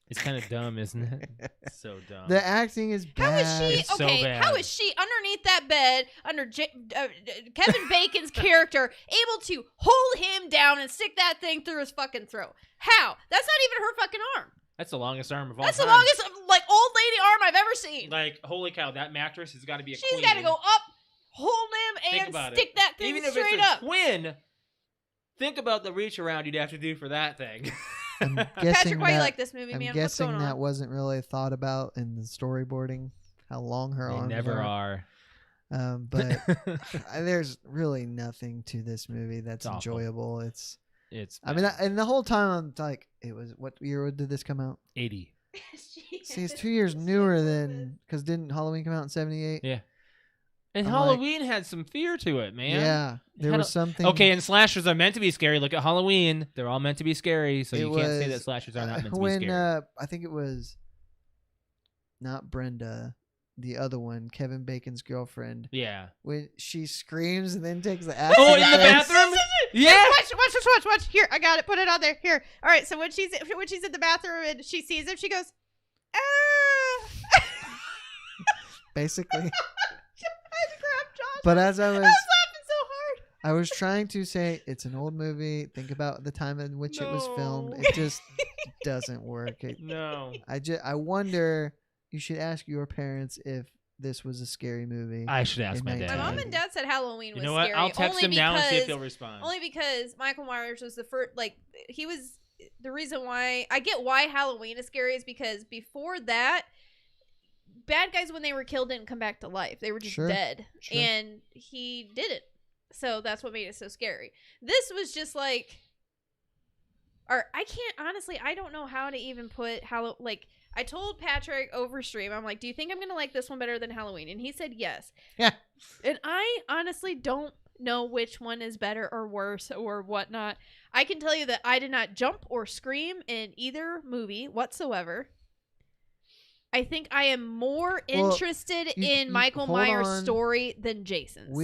It's kind of dumb, isn't it? It's so dumb. The acting is How bad. is she It's so okay? bad. How is she underneath that bed under Kevin Bacon's character able to hold him down and stick that thing through his fucking throat? How? That's not even her fucking arm. That's the longest arm of all That's time. the longest like old lady arm I've ever seen. Like, holy cow, that mattress has got to be a She's queen. got to go up, hold him, Think and about stick it. that thing Even if straight it's a up. twin, think about the reach around you'd have to do for that thing. I'm guessing Patrick, why do you that- like this movie, I'm man? What's guessing going that on? wasn't really thought about in the storyboarding. How long her They arms never are. But there's really nothing to this movie that's It's awful. enjoyable. It's. It's. I mean, and the whole time I'm like, it was what year did this come out? 80. See, it's 2 years newer than because didn't Halloween come out in '78? Yeah. And I'm Halloween had some fear to it, man. Yeah, there had was a- something. Okay, and slashers are meant to be scary. Look at Halloween; they're all meant to be scary. So It you can't say was, that slashers are not meant to when be scary. I think it was not Brenda, the other one, Kevin Bacon's girlfriend, Yeah. when she screams and then takes the acid. Oh, in the test. bathroom? Yeah. Yeah. Watch. Here, I got it. Put it on there. Here. All right. So when she's in the bathroom and she sees him, she goes, "Ah!" Basically. I had to grab Josh. But as I was laughing so hard. I was trying to say it's an old movie. Think about the time in which it was filmed. No. It just doesn't work. No. I wonder. You should ask your parents if this was a scary movie. I should ask In my My dad. mom and dad said Halloween was You know what? scary. I'll text only him now and see if because- he'll respond. Only because Michael Myers was the first. Like he was the reason why I get why Halloween is scary is because before that, bad guys when they were killed didn't come back to life. They were just Sure, dead, sure. and he did it. So that's what made it so scary. This was just like, or I can't, honestly, I don't know how to even put how, like, I told Patrick over stream, I'm like, do you think I'm going to like this one better than Halloween? And he said yes. Yeah. And I honestly don't know which one is better or worse or whatnot. I can tell you that I did not jump or scream in either movie whatsoever. I think I am more interested in Michael Myers' story than Jason's.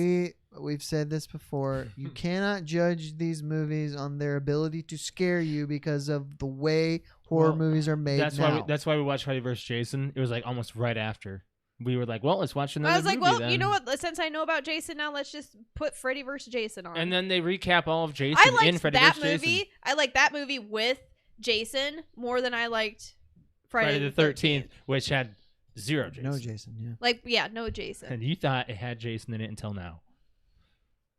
We've said this before. You cannot judge these movies on their ability to scare you because of the way horror movies are made. That's why we watched Freddy vs. Jason. It was like almost right after. We were like, well, let's watch another movie. I was like, well, then. you know what? Since I know about Jason now, let's just put Freddy vs. Jason on. And then they recap all of Jason in Freddy vs. Jason. I like that movie with Jason more than I liked Friday the 13th, which had zero Jason. No Jason, yeah. Like, yeah, no Jason. And you thought it had Jason in it until now.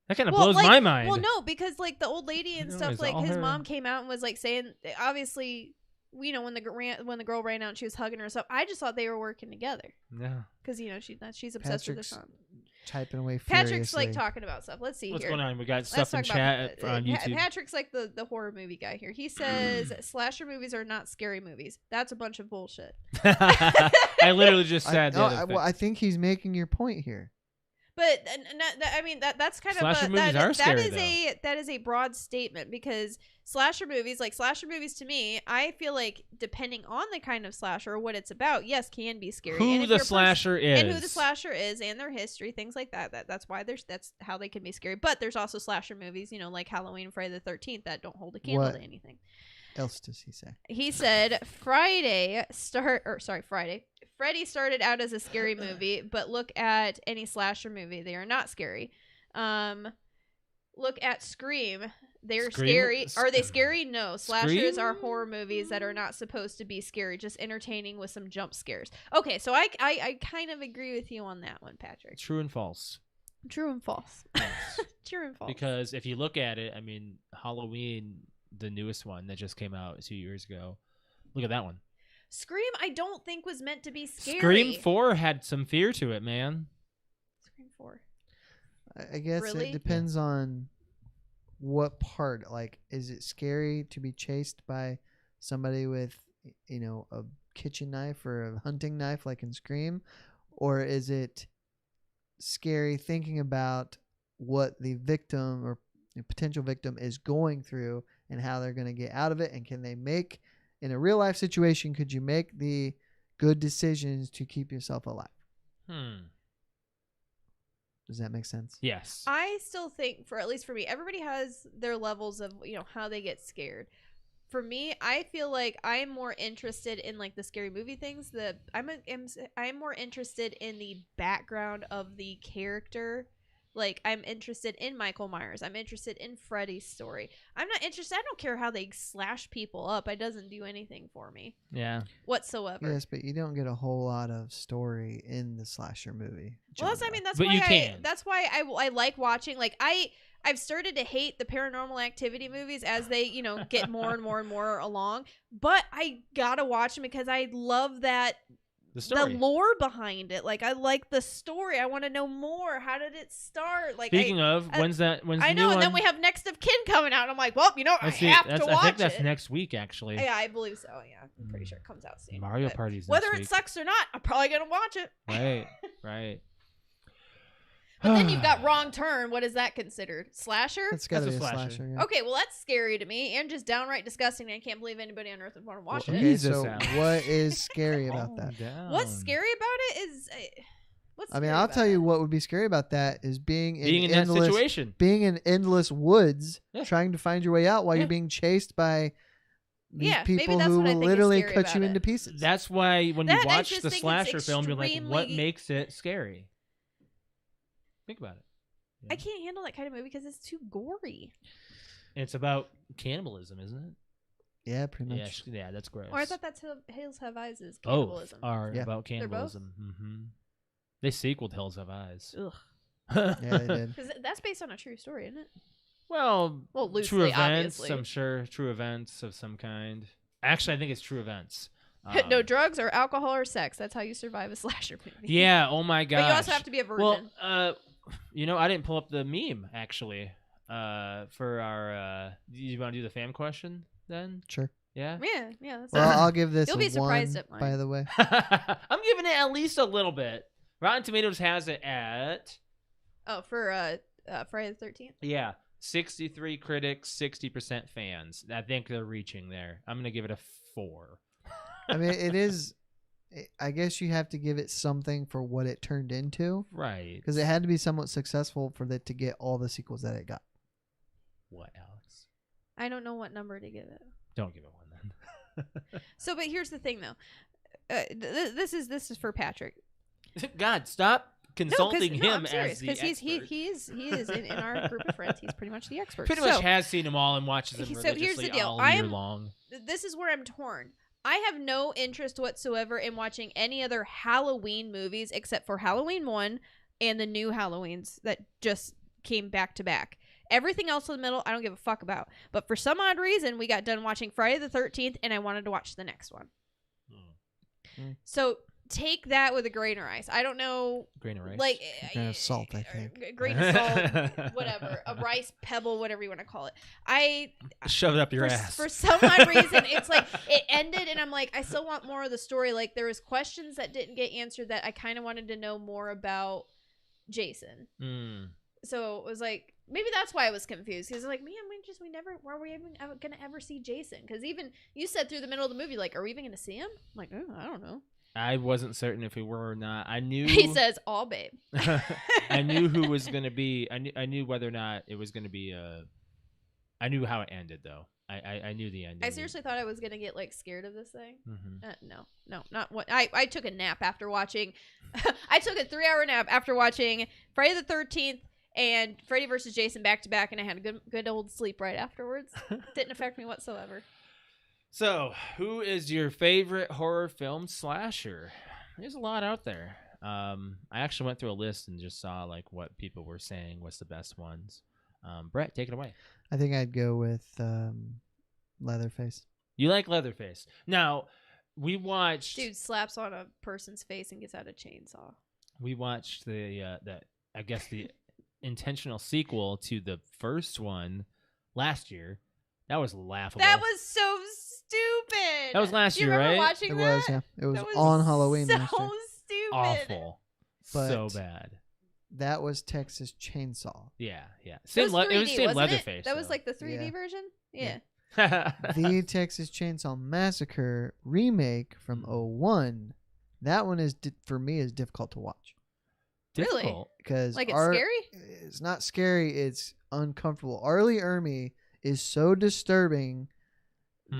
That kind of blows my mind. Well, no, because like the old lady and stuff, like his mom came out and was like saying, obviously, you know, when the girl ran out and she was hugging her stuff, I just thought they were working together. Yeah. Because, you know, she's obsessed with this song. Typing away Patrick's like talking about stuff. Let's see What's here. going on? We got stuff in chat on YouTube. Patrick's like the horror movie guy here. He says slasher movies are not scary movies. That's a bunch of bullshit. I literally just said that. Well, I think he's making your point here. But I mean that's kind slasher of movies are scary, that is a broad statement, because slasher movies to me, I feel like depending on the kind of slasher or what it's about, yes, can be scary. Who the slasher is and their history, things like that. That's why that's how they can be scary. But there's also slasher movies, you know, like Halloween, Friday the 13th, that don't hold a candle to anything. Else does he say? He said Friday. Freddy started out as a scary movie, but look at any slasher movie. They are not scary. Look at Scream. They're scary. Are they scary? No. Slashers are horror movies that are not supposed to be scary, just entertaining with some jump scares. Okay, so I kind of agree with you on that one, Patrick. True and false. True and false. True and false. Because if you look at it, I mean, Halloween, the newest one that just came out 2 years ago, look at that one. Scream, I don't think was meant to be scary. Scream 4 had some fear to it, man. Scream 4. I guess really? It depends on what part. Like, is it scary to be chased by somebody with, you know, a kitchen knife or a hunting knife like in Scream? Or is it scary thinking about what the victim or the potential victim is going through and how they're going to get out of it? And can they make... In a real life situation, could you make the good decisions to keep yourself alive? Does that make sense? Yes. I still think, at least for me, everybody has their levels of, you know, how they get scared. For me, I feel like I'm more interested in like the scary movie things. I'm more interested in the background of the character. Like, I'm interested in Michael Myers. I'm interested in Freddy's story. I'm not interested. I don't care how they slash people up. It doesn't do anything for me. Yeah. Whatsoever. Yes, but you don't get a whole lot of story in the slasher movie. Well, that's why I like watching. Like, I've started to hate the Paranormal Activity movies as they, you know, get more and more and more along. But I gotta watch them because I love that. The lore behind it. Like, I like the story. I want to know more. How did it start? Like, Speaking of, when's the I know, new and one? then we have Next of Kin coming out. And I'm like, well, you know, I have to watch it. I think that's next week, actually. Yeah, I believe so. Yeah, I'm pretty sure it comes out soon. Mario Party's whether next it week. sucks or not, I'm probably gonna watch it. Right. But then you've got Wrong Turn. What is that considered? Slasher? It's got to be a slasher. Yeah. Okay, well, that's scary to me and just downright disgusting. I can't believe anybody on earth would want to watch it. Okay, so what is scary about that? What's scary about it is... I'll tell you what would be scary about that is being in that situation. Being in endless woods, trying to find your way out while you're being chased by these people who will literally cut you into pieces. That's why when you watch the slasher film, you're like, what makes it scary? Think about it. I can't handle that kind of movie because it's too gory. It's about cannibalism, isn't it? Yeah, pretty much. Yeah, that's gross. Or I thought that's Hills Have Eyes is cannibalism. About cannibalism. Mm-hmm. They sequeled Hills Have Eyes. Ugh. Yeah, they did. Because that's based on a true story, isn't it? Well, loosely, true events, obviously. I'm sure. True events of some kind. Actually, I think it's true events. No drugs or alcohol or sex. That's how you survive a slasher movie. Yeah, oh my gosh. But you also have to be a virgin. Well, I didn't pull up the meme actually. For our, do you want to do the fan question then? Sure. Yeah. Yeah. That's Well, I'll give this You'll a be surprised 1, at mine. by the way. I'm giving it at least a little bit. Rotten Tomatoes has it at for Friday the 13th. 63 critics, 60% fans. I think they're reaching there. I'm gonna give it a 4. I mean, it is. I guess you have to give it something for what it turned into, Right? because it had to be somewhat successful for it to get all the sequels that it got. What, Alex? I don't know what number to give it. Don't give it 1 then. So, but here's the thing, though. This is for Patrick. God, stop consulting him I'm serious, as the expert. he is in our group of friends. He's pretty much the expert. Pretty much has seen them all and watches them So here's the religiously deal. all year long. This is where I'm torn. I have no interest whatsoever in watching any other Halloween movies except for Halloween 1 and the new Halloweens that just came back to back. Everything else in the middle, I don't give a fuck about. But for some odd reason, we got done watching Friday the 13th, and I wanted to watch the next one. So take that with a grain of rice. I don't know. Grain of rice? Like, A grain of salt, I think. Grain of salt, whatever. A rice pebble, whatever you want to call it. Shove it up your ass. For some odd reason, it's like it ended, and I'm like, I still want more of the story. Like, there was questions that didn't get answered that I kind of wanted to know more about Jason. So it was like, maybe that's why I was confused, because like, man, were we even gonna ever see Jason? Because even you said through the middle of the movie, like, are we even gonna see him? I'm like, oh, I don't know. I wasn't certain if we were or not. I knew. He says, "Oh, babe." I knew who was gonna be. I knew whether or not it was gonna be. I knew how it ended, though. I knew the ending. I seriously thought I was gonna get like scared of this thing. Mm-hmm. No, not what. I took a nap after watching. I took a 3-hour nap after watching Friday the 13th and Freddy versus Jason back to back, and I had a good old sleep right afterwards. Didn't affect me whatsoever. So, who is your favorite horror film slasher? There's a lot out there. I actually went through a list and just saw like what people were saying. What's the best ones? Brett, take it away. I think I'd go with Leatherface. You like Leatherface? Now, we watched. Dude slaps on a person's face and gets out a chainsaw. We watched the intentional sequel to the first one last year. That was laughable. That was so stupid. That was last year, you remember right? Watching It that? was, yeah. It was That on Halloween so last year. stupid. Awful. But so bad. That was Texas Chainsaw. Yeah. It Same was 3D, it was same wasn't Leatherface. it? That was though. like the 3D Yeah. version? Yeah. The Texas Chainsaw Massacre remake from 2001. That one is for me is difficult to watch Really? Difficult. because Like, it's scary? It's not scary. It's uncomfortable. Arlie Ermy is so disturbing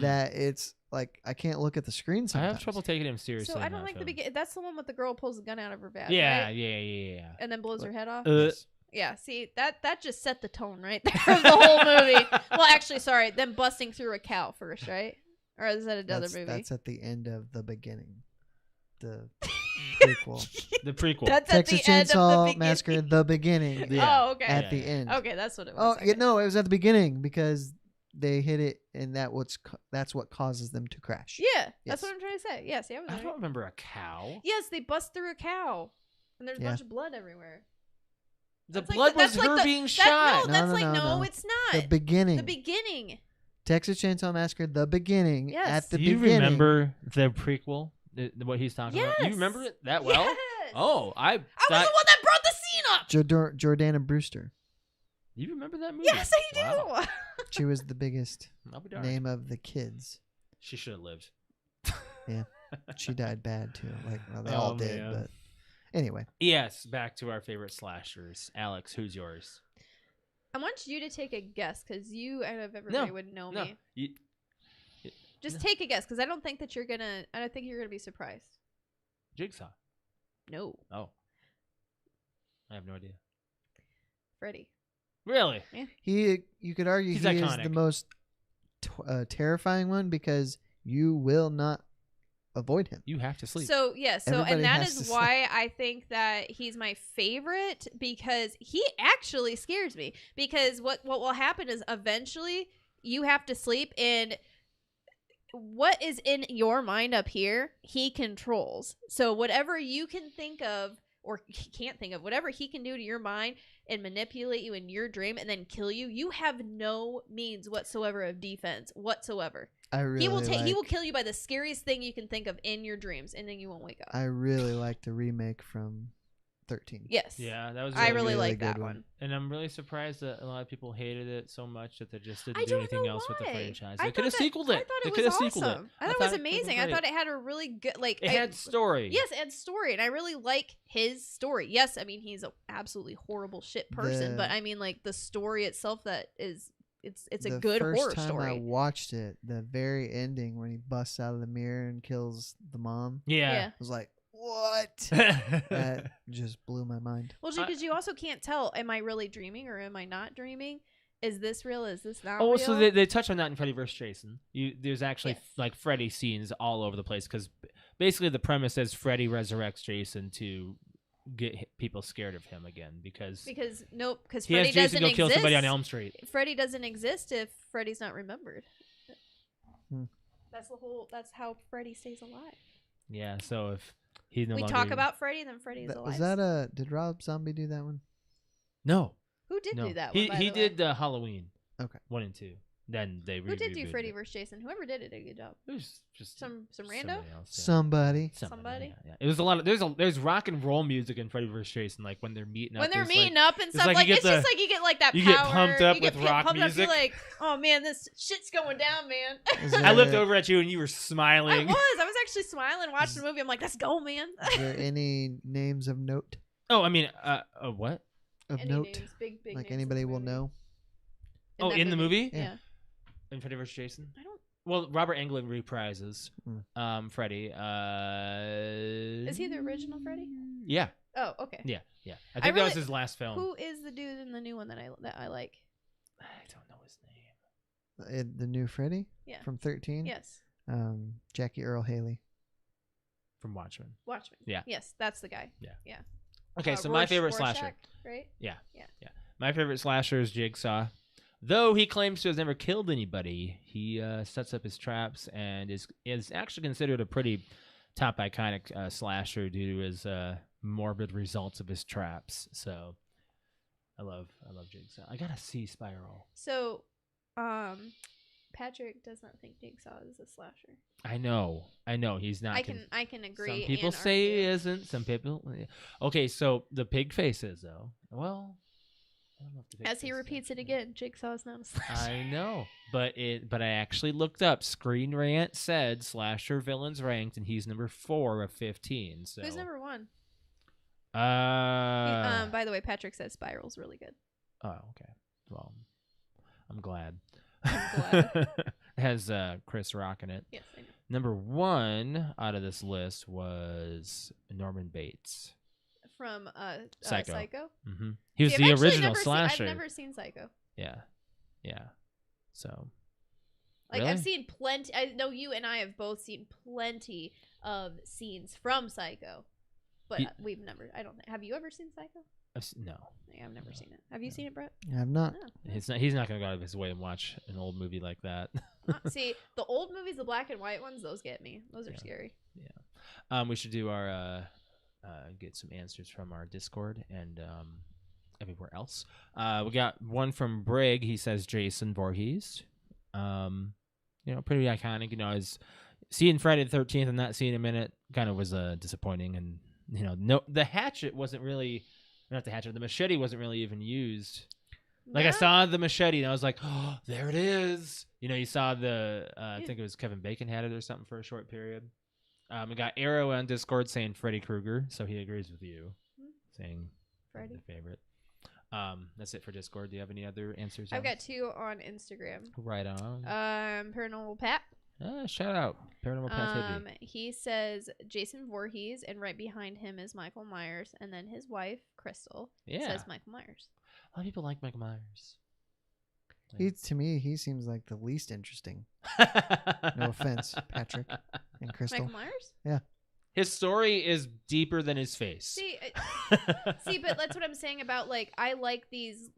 that it's like I can't look at the screen I sometimes. have trouble taking him seriously. So I in don't that like the film. beginning. That's the one with the girl pulls the gun out of her bag. Yeah, right? yeah. And then blows her head off. Yes. Yeah, see, that just set the tone right there of the whole movie. Well, actually, sorry, them busting through a cow first, right? Or is that another movie? That's at the end of the beginning. The prequel. The prequel. That's Texas at the end of the Chainsaw beginning. Massacre, the beginning. Yeah. Oh, okay. At the end. Okay, that's what it Oh, was. yeah, Okay. no, it was at the beginning because they hit it, and that's what causes them to crash. Yeah, Yes. that's what I'm trying to say. Yeah, see, I was I right. don't remember a cow. Yes, they bust through a cow, and there's a Yeah. bunch of blood everywhere. The That's like blood that's was like her the- being that- shot. No, that's No, like no. it's not. The beginning. The beginning. Texas Chainsaw Massacre, the beginning. Yes. At the Do you beginning. remember the prequel? What he's talking about? You Yes. remember it that well? Yes. Oh, I I was thought the one that brought the scene up. Jordana Brewster. you remember that movie. Yes, I do. Wow. She was the biggest I'll be darned. name of the kids. She should have lived. She died bad too. Like well, they Oh, all did, man. but anyway. Yes, back to our favorite slashers. Alex, who's yours? I want you to take a guess because you out of everybody would know No, me. Just take a guess because I don't think that you're gonna. I don't think you're gonna be surprised. Jigsaw. No, Oh, I have no idea. Freddie. Really? You could argue He's he is iconic. the most terrifying one because you will not avoid him. You have to sleep. So yes, so Everybody and that has is to why I think that he's my favorite because he actually scares me. Because what will happen is eventually you have to sleep and what is in your mind up here, he controls. So whatever you can think of or he can't think of, whatever he can do to your mind and manipulate you in your dream and then kill you, you have no means whatsoever of defense whatsoever. I really he will kill you by the scariest thing you can think of in your dreams, and then you won't wake up. I really like the remake from 13. Yes. Yeah, that was. I really really like good that one. one. And I'm really surprised that a lot of people hated it so much that they just I didn't do don't anything know else with the why. franchise. I They could have thought that- sequeled it. I thought They it could was have sequeled awesome. it. I thought it was amazing. I thought it had a really good it had story. Yes, it had story, and I really like his story. Yes, I mean he's an absolutely horrible shit person, but I mean like the story itself that is it's a good horror The first time story. I watched it, the very ending when he busts out of the mirror and kills the mom, Yeah. I was like, what? That just blew my mind. Well, because you also can't tell, am I really dreaming or am I not dreaming? Is this real? Is this not Oh, real? so they touch on that in Freddy vs. Jason. There's actually Yes. like Freddy scenes all over the place because basically the premise is Freddy resurrects Jason to get people scared of him again because because he has Freddy Jason doesn't go exist. kill somebody on Elm Street. Freddy doesn't exist if Freddy's not remembered. Hmm. That's how Freddy stays alive. Yeah, so if he's no We longer talk about Freddy, then Freddy is alive. Was that did Rob Zombie do that one? no, Who did no. do that one? He did Halloween. Okay. 1 and 2. Then they Who did do rebooted Freddy it. vs. Jason? Whoever did it did a good job. It was just Some rando? somebody else, yeah. Somebody. Somebody? Yeah. It was a lot of there's rock and roll music in Freddy vs. Jason, like when they're meeting up. When they're there's, like- meeting up and stuff, like like you it's get just the- like you get like that you power. get pumped up you get with rock pumped up, music. You're like, oh man, this shit's going down, man. Is I there- looked over at you and you were I smiling. was actually smiling watching the movie. I'm like, let's go, man. Is there any names of note? Oh, I mean, what? Of Any note? names, big Like names in anybody the will movie. know? Oh, that in the movie? Yeah. In Freddy vs. Jason? I don't. Well, Robert Englund reprises Mm. Freddy. Is he the original Freddy? Yeah, Oh, okay. yeah. I I think that was really- his last film. Who is the dude in the new one that I like? I don't know his name. The new Freddy? Yeah. From 13? Yes. Jackie Earl Haley. From Watchmen. Watchmen. Yeah. Yes, that's the guy. Okay, so my favorite slasher. Rorschach, right? My favorite slasher is Jigsaw. Though he claims to have never killed anybody, he sets up his traps and is actually considered a pretty top iconic slasher due to his morbid results of his traps. So I love Jigsaw. I gotta see Spiral. So, Patrick does not think Jigsaw is a slasher. I know. He's not. I can agree. Some people and say he argue. isn't. Some people. Okay, so the pig face is though. Well, I don't know if the pig As he face is repeats it actually- again, Jigsaw is not a slasher. I know, but I actually looked up. Screen Rant said slasher villains ranked, and he's number 4 of 15. So Who's number 1? Uh, By the way, Patrick said Spiral's really good. oh, okay. Well, I'm glad. I'm glad. It has Chris Rock in it. Yes, I know. Number 1 out of this list was Norman Bates. From Psycho. Psycho. Mm-hmm. He was See, the I've actually original never slasher. I've never seen Psycho. Yeah. So. Like Really? I've seen plenty. I know you and I have both seen plenty of scenes from Psycho, but Ye- we've never. I don't think. Have you ever seen Psycho? No. Yeah, I've never No. seen it. Have you seen it, Brett? I have not. No. He's not gonna go out of his way and watch an old movie like that. See, the old movies, the black and white ones, those get me. Those are Yeah. scary. We should do our get some answers from our Discord and everywhere else. We got one from Brig. He says Jason Voorhees. Pretty iconic. Is seeing Friday the 13th and not seeing him in it kind of was disappointing. And no, the hatchet wasn't really. Not the hatchet. The machete wasn't really even used. Like I No? saw the machete and I was like, oh, there it is. You saw the. I think it was Kevin Bacon had it or something for a short period. We got Arrow on Discord saying Freddy Krueger, so he agrees with you, saying Freddy. the favorite. That's it for Discord. Do you have any other answers? I've on? got 2 on Instagram. Right on. Paranormal Pat. Shout out Paranormal Passivity. He says Jason Voorhees, and right behind him is Michael Myers, and then his wife Crystal says Michael Myers. A lot of people like Michael Myers. To me, he seems like the least interesting. No offense, Patrick and Crystal. Michael Myers? His story is deeper than his face. See, but that's what I'm saying about like I like these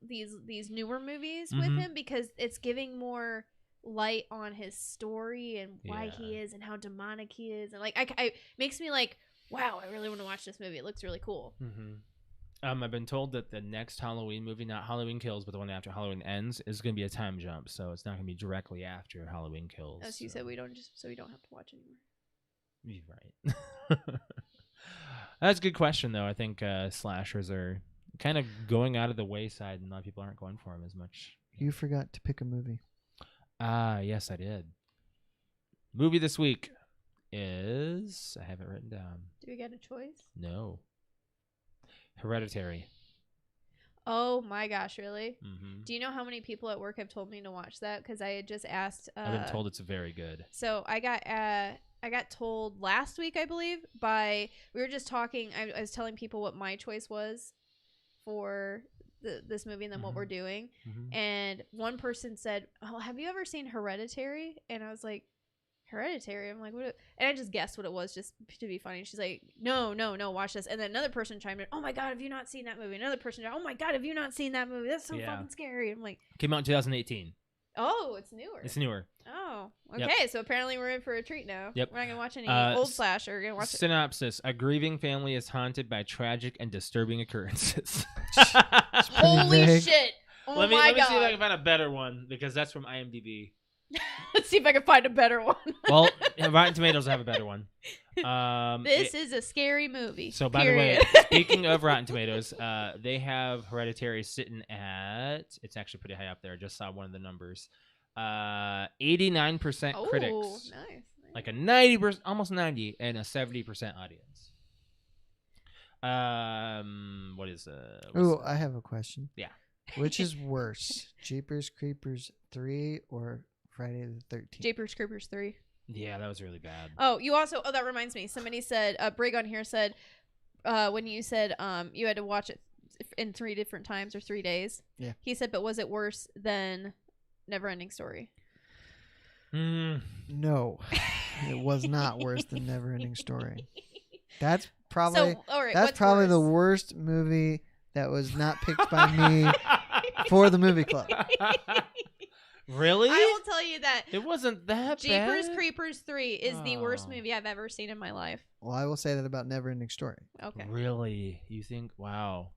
newer movies with Mhm. him because it's giving more light on his story and why he Yeah. is and how demonic he is, and like I makes me like wow, I really want to watch this movie. It looks really cool. Mm-hmm. I've been told that the next Halloween movie, not Halloween Kills, but the one after Halloween Ends, is going to be a time jump. So it's not going to be directly after Halloween Kills. As you said, we don't have to watch anymore. You're right. That's a good question, though. I think slashers are kind of going out of the wayside, and a lot of people aren't going for them as much. You forgot to pick a movie. Yes, I did. Movie this week is... I have it written down. Do we get a choice? No. Hereditary. Oh my gosh, really? Mm-hmm. Do you know how many people at work have told me to watch that? Because I had just asked. I've been told it's very good. So I got told last week, I believe, we were just talking. I was telling people what my choice was for this movie and then what we're doing. Mm-hmm. And one person said, "Oh, have you ever seen Hereditary?" And I was like, Hereditary? I'm like, what? And I just guessed what it was just to be funny. She's like, no, watch this. And then another person chimed in, oh my God, have you not seen that movie? Another person, oh my God, have you not seen that movie? That's so fucking scary. I'm like, came out in 2018. Oh, it's newer. It's newer. Oh, okay. Yep. So apparently we're in for a treat now. Yep. We're not gonna watch any old slasher. We're gonna watch synopsis: a grieving family is haunted by tragic and disturbing occurrences. Holy shit! Oh let me God. see if I can find a better one because that's from IMDb. Let's see if I can find a better one. Well, Rotten Tomatoes have a better one. This is a scary movie. So, by the way, speaking of Rotten Tomatoes, they have Hereditary sitting at, it's actually pretty high up there. I just saw one of the numbers. 89% critics. Oh, nice. Like a 90%, almost 90, and a 70% audience. What is Oh, I have a question. Yeah. Which is worse, Jeepers Creepers 3 or Friday the 13th? Jeepers Creepers 3. Yeah, that was really bad. Oh, that reminds me. Somebody said, Brig on here said, when you said you had to watch it in 3 different times or 3 days. Yeah. He said, but was it worse than Neverending Story? No, it was not worse than Neverending Story. That's probably the worst movie that was not picked by me for the movie club. Really? I will tell you that it wasn't that Jeepers bad. Creepers 3 is the worst movie I've ever seen in my life. Well, I will say that about Neverending Story. Okay. Really? You think? Wow.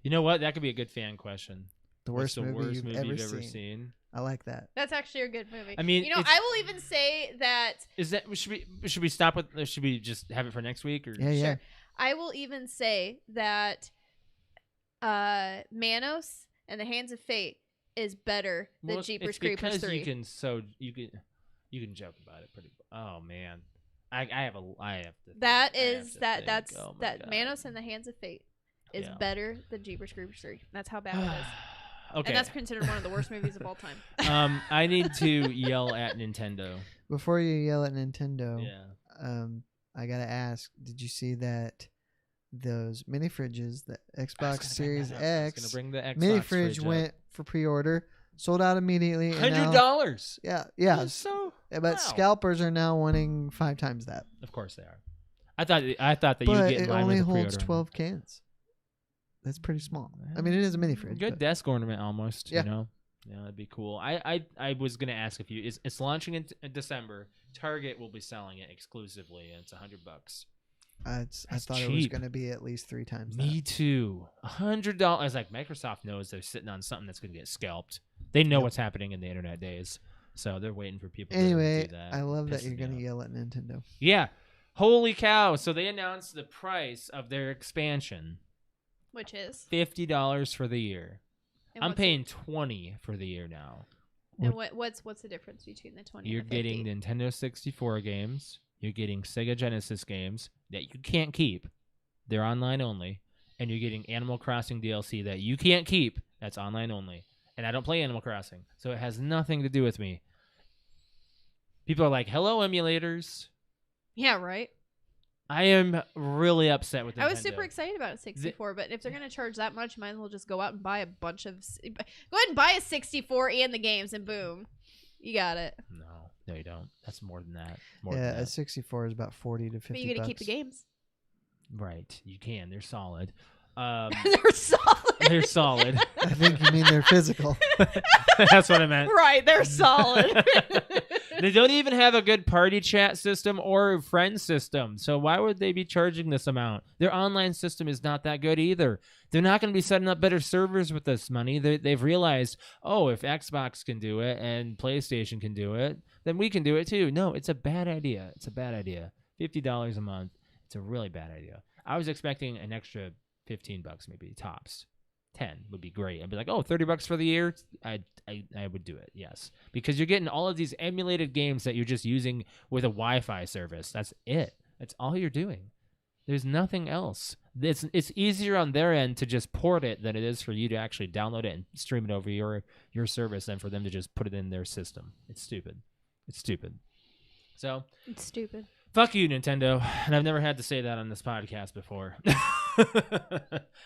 You know what? That could be a good fan question. The worst movie you've ever seen. I like that. That's actually a good movie. I mean, I will even say that. Is that should we stop with? Should we just have it for next week? Or yeah. Sure. I will even say that Manos and the Hands of Fate is better than Jeepers Creepers 3. You can joke about it pretty. Oh man, I have to. That's Manos and the Hands of Fate is better than Jeepers Creepers 3. That's how bad it is. Okay. And that's considered one of the worst movies of all time. I need to yell at Nintendo. Before you yell at Nintendo, yeah. I gotta ask: did you see that those mini fridges, the Xbox Series X mini fridge went for pre-order, sold out immediately? $100. Yeah. So, but scalpers are now wanting 5 times that. Of course they are. I thought that you would get in line with the pre-order. But it only holds 12 cans. That's pretty small. I mean, it is a mini fridge. Good desk ornament, almost. Yeah. You know, yeah, that'd be cool. I was gonna ask if it's launching in December. Target will be selling it exclusively, and it's $100. I thought cheap. It was gonna be at least 3 times. Me too. $100. Like Microsoft knows they're sitting on something that's gonna get scalped. They know what's happening in the internet days, so they're waiting for people. Anyway, to do that. I love that you're gonna yell at Nintendo. Yeah. Holy cow! So they announced the price of their expansion. Which is $50 for the year. And I'm paying $20 for the year now. And what's the difference between the 20? You're and the 50? getting Nintendo 64 games. You're getting Sega Genesis games that you can't keep. They're online only. And you're getting Animal Crossing DLC that you can't keep. That's online only. And I don't play Animal Crossing, so it has nothing to do with me. People are like, "Hello, emulators." Yeah, right. I am really upset with Nintendo. I was super excited about a 64, but if they're going to charge that much, you might as well just go out and buy a bunch of... Go ahead and buy a 64 and the games, and boom. You got it. No, you don't. That's more than that. A 64 is about 40 to 50 But you get to keep the games. Right. You can. They're solid. They're solid. They're solid. I think you mean they're physical. That's what I meant. Right. They're solid. They don't even have a good party chat system or friend system. So why would they be charging this amount? Their online system is not that good either. They're not going to be setting up better servers with this money. They've realized, oh, if Xbox can do it and PlayStation can do it, then we can do it too. No, it's a bad idea. It's a bad idea. $50 a month. It's a really bad idea. I was expecting an extra $15 maybe tops. 10 would be great. I'd be like, oh, $30 for the year. I would do it. Yes. Because you're getting all of these emulated games that you're just using with a Wi-Fi service. That's it. That's all you're doing. There's nothing else. It's easier on their end to just port it than it is for you to actually download it and stream it over your service than for them to just put it in their system. It's stupid. It's stupid. So It's stupid. fuck you, Nintendo. And I've never had to say that on this podcast before.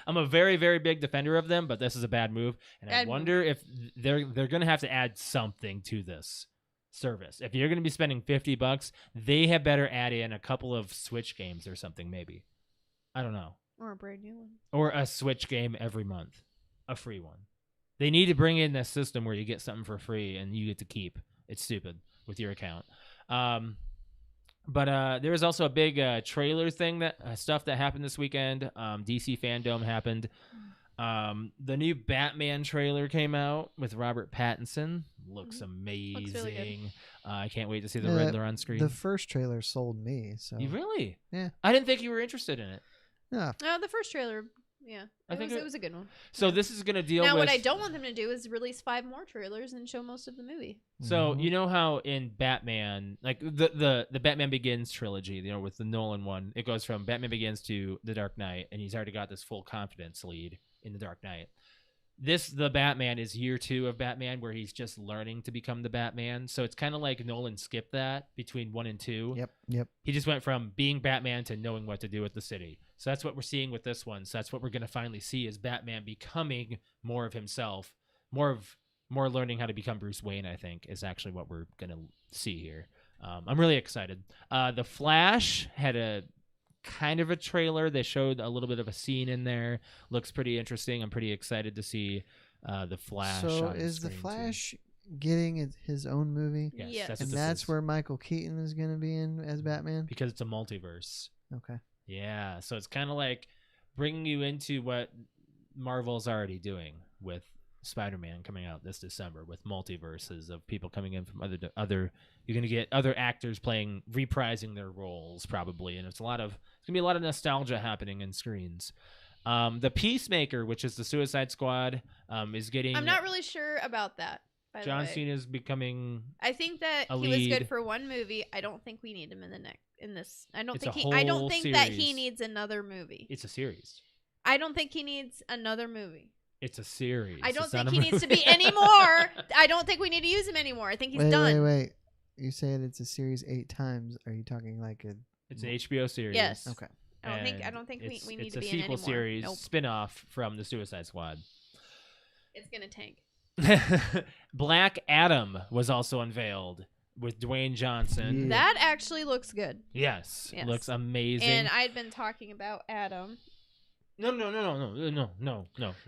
I'm a very, very big defender of them, but this is a bad move. And I wonder if they're going to have to add something to this service. If you're going to be spending $50, they have better add in a couple of Switch games or something, maybe. I don't know. Or a brand new one. Or a Switch game every month. A free one. They need to bring in this system where you get something for free and you get to keep. It's stupid with your account. But there was also a big trailer thing that stuff that happened this weekend. DC Fandom happened. The new Batman trailer came out with Robert Pattinson. Looks amazing. Looks really good. I can't wait to see the Riddler on screen. The first trailer sold me. So you really? Yeah. I didn't think you were interested in it. No. No, the first trailer. Yeah, it was a good one. So this is going to deal with... Now, what I don't want them to do is release 5 more trailers and show most of the movie. So, you know how in Batman, like the Batman Begins trilogy, you know, with the Nolan one, it goes from Batman Begins to The Dark Knight, and he's already got this full confidence lead in The Dark Knight. The Batman is year 2 of Batman, where he's just learning to become the Batman. So it's kind of like Nolan skipped that between 1 and 2. Yep. He just went from being Batman to knowing what to do with the city. So that's what we're seeing with this one. So that's what we're going to finally see is Batman becoming more of himself, more learning how to become Bruce Wayne, I think, is actually what we're going to see here. I'm really excited. The Flash had a kind of a trailer. They showed a little bit of a scene in there. Looks pretty interesting. I'm pretty excited to see the Flash. So on is the screen Flash getting his own movie? Yes. That's where Michael Keaton is going to be in as Batman? Because it's a multiverse. Okay. Yeah, so it's kind of like bringing you into what Marvel's already doing with Spider-Man coming out this December, with multiverses of people coming in from other. You're gonna get other actors reprising their roles probably, and it's gonna be a lot of nostalgia happening in screens. The Peacemaker, which is the Suicide Squad, is getting. I'm not really sure about that. John Cena is becoming. I think that he was good for one movie. I don't think we need him in the next. In this, I don't think that he needs another movie. It's a series. I don't think he needs another movie. It's a series. I don't think he needs to be anymore. I don't think we need to use him anymore. I think he's done. Wait. You said it's a series 8 times. Are you talking like a? It's an HBO series. Yes. Okay. I don't think we need to be in It's anymore. a sequel series spin-off from the Suicide Squad. It's gonna tank. Black Adam was also unveiled with Dwayne Johnson. Yeah. That actually looks good. Yes. Looks amazing. And I'd been talking about Adam. No. Not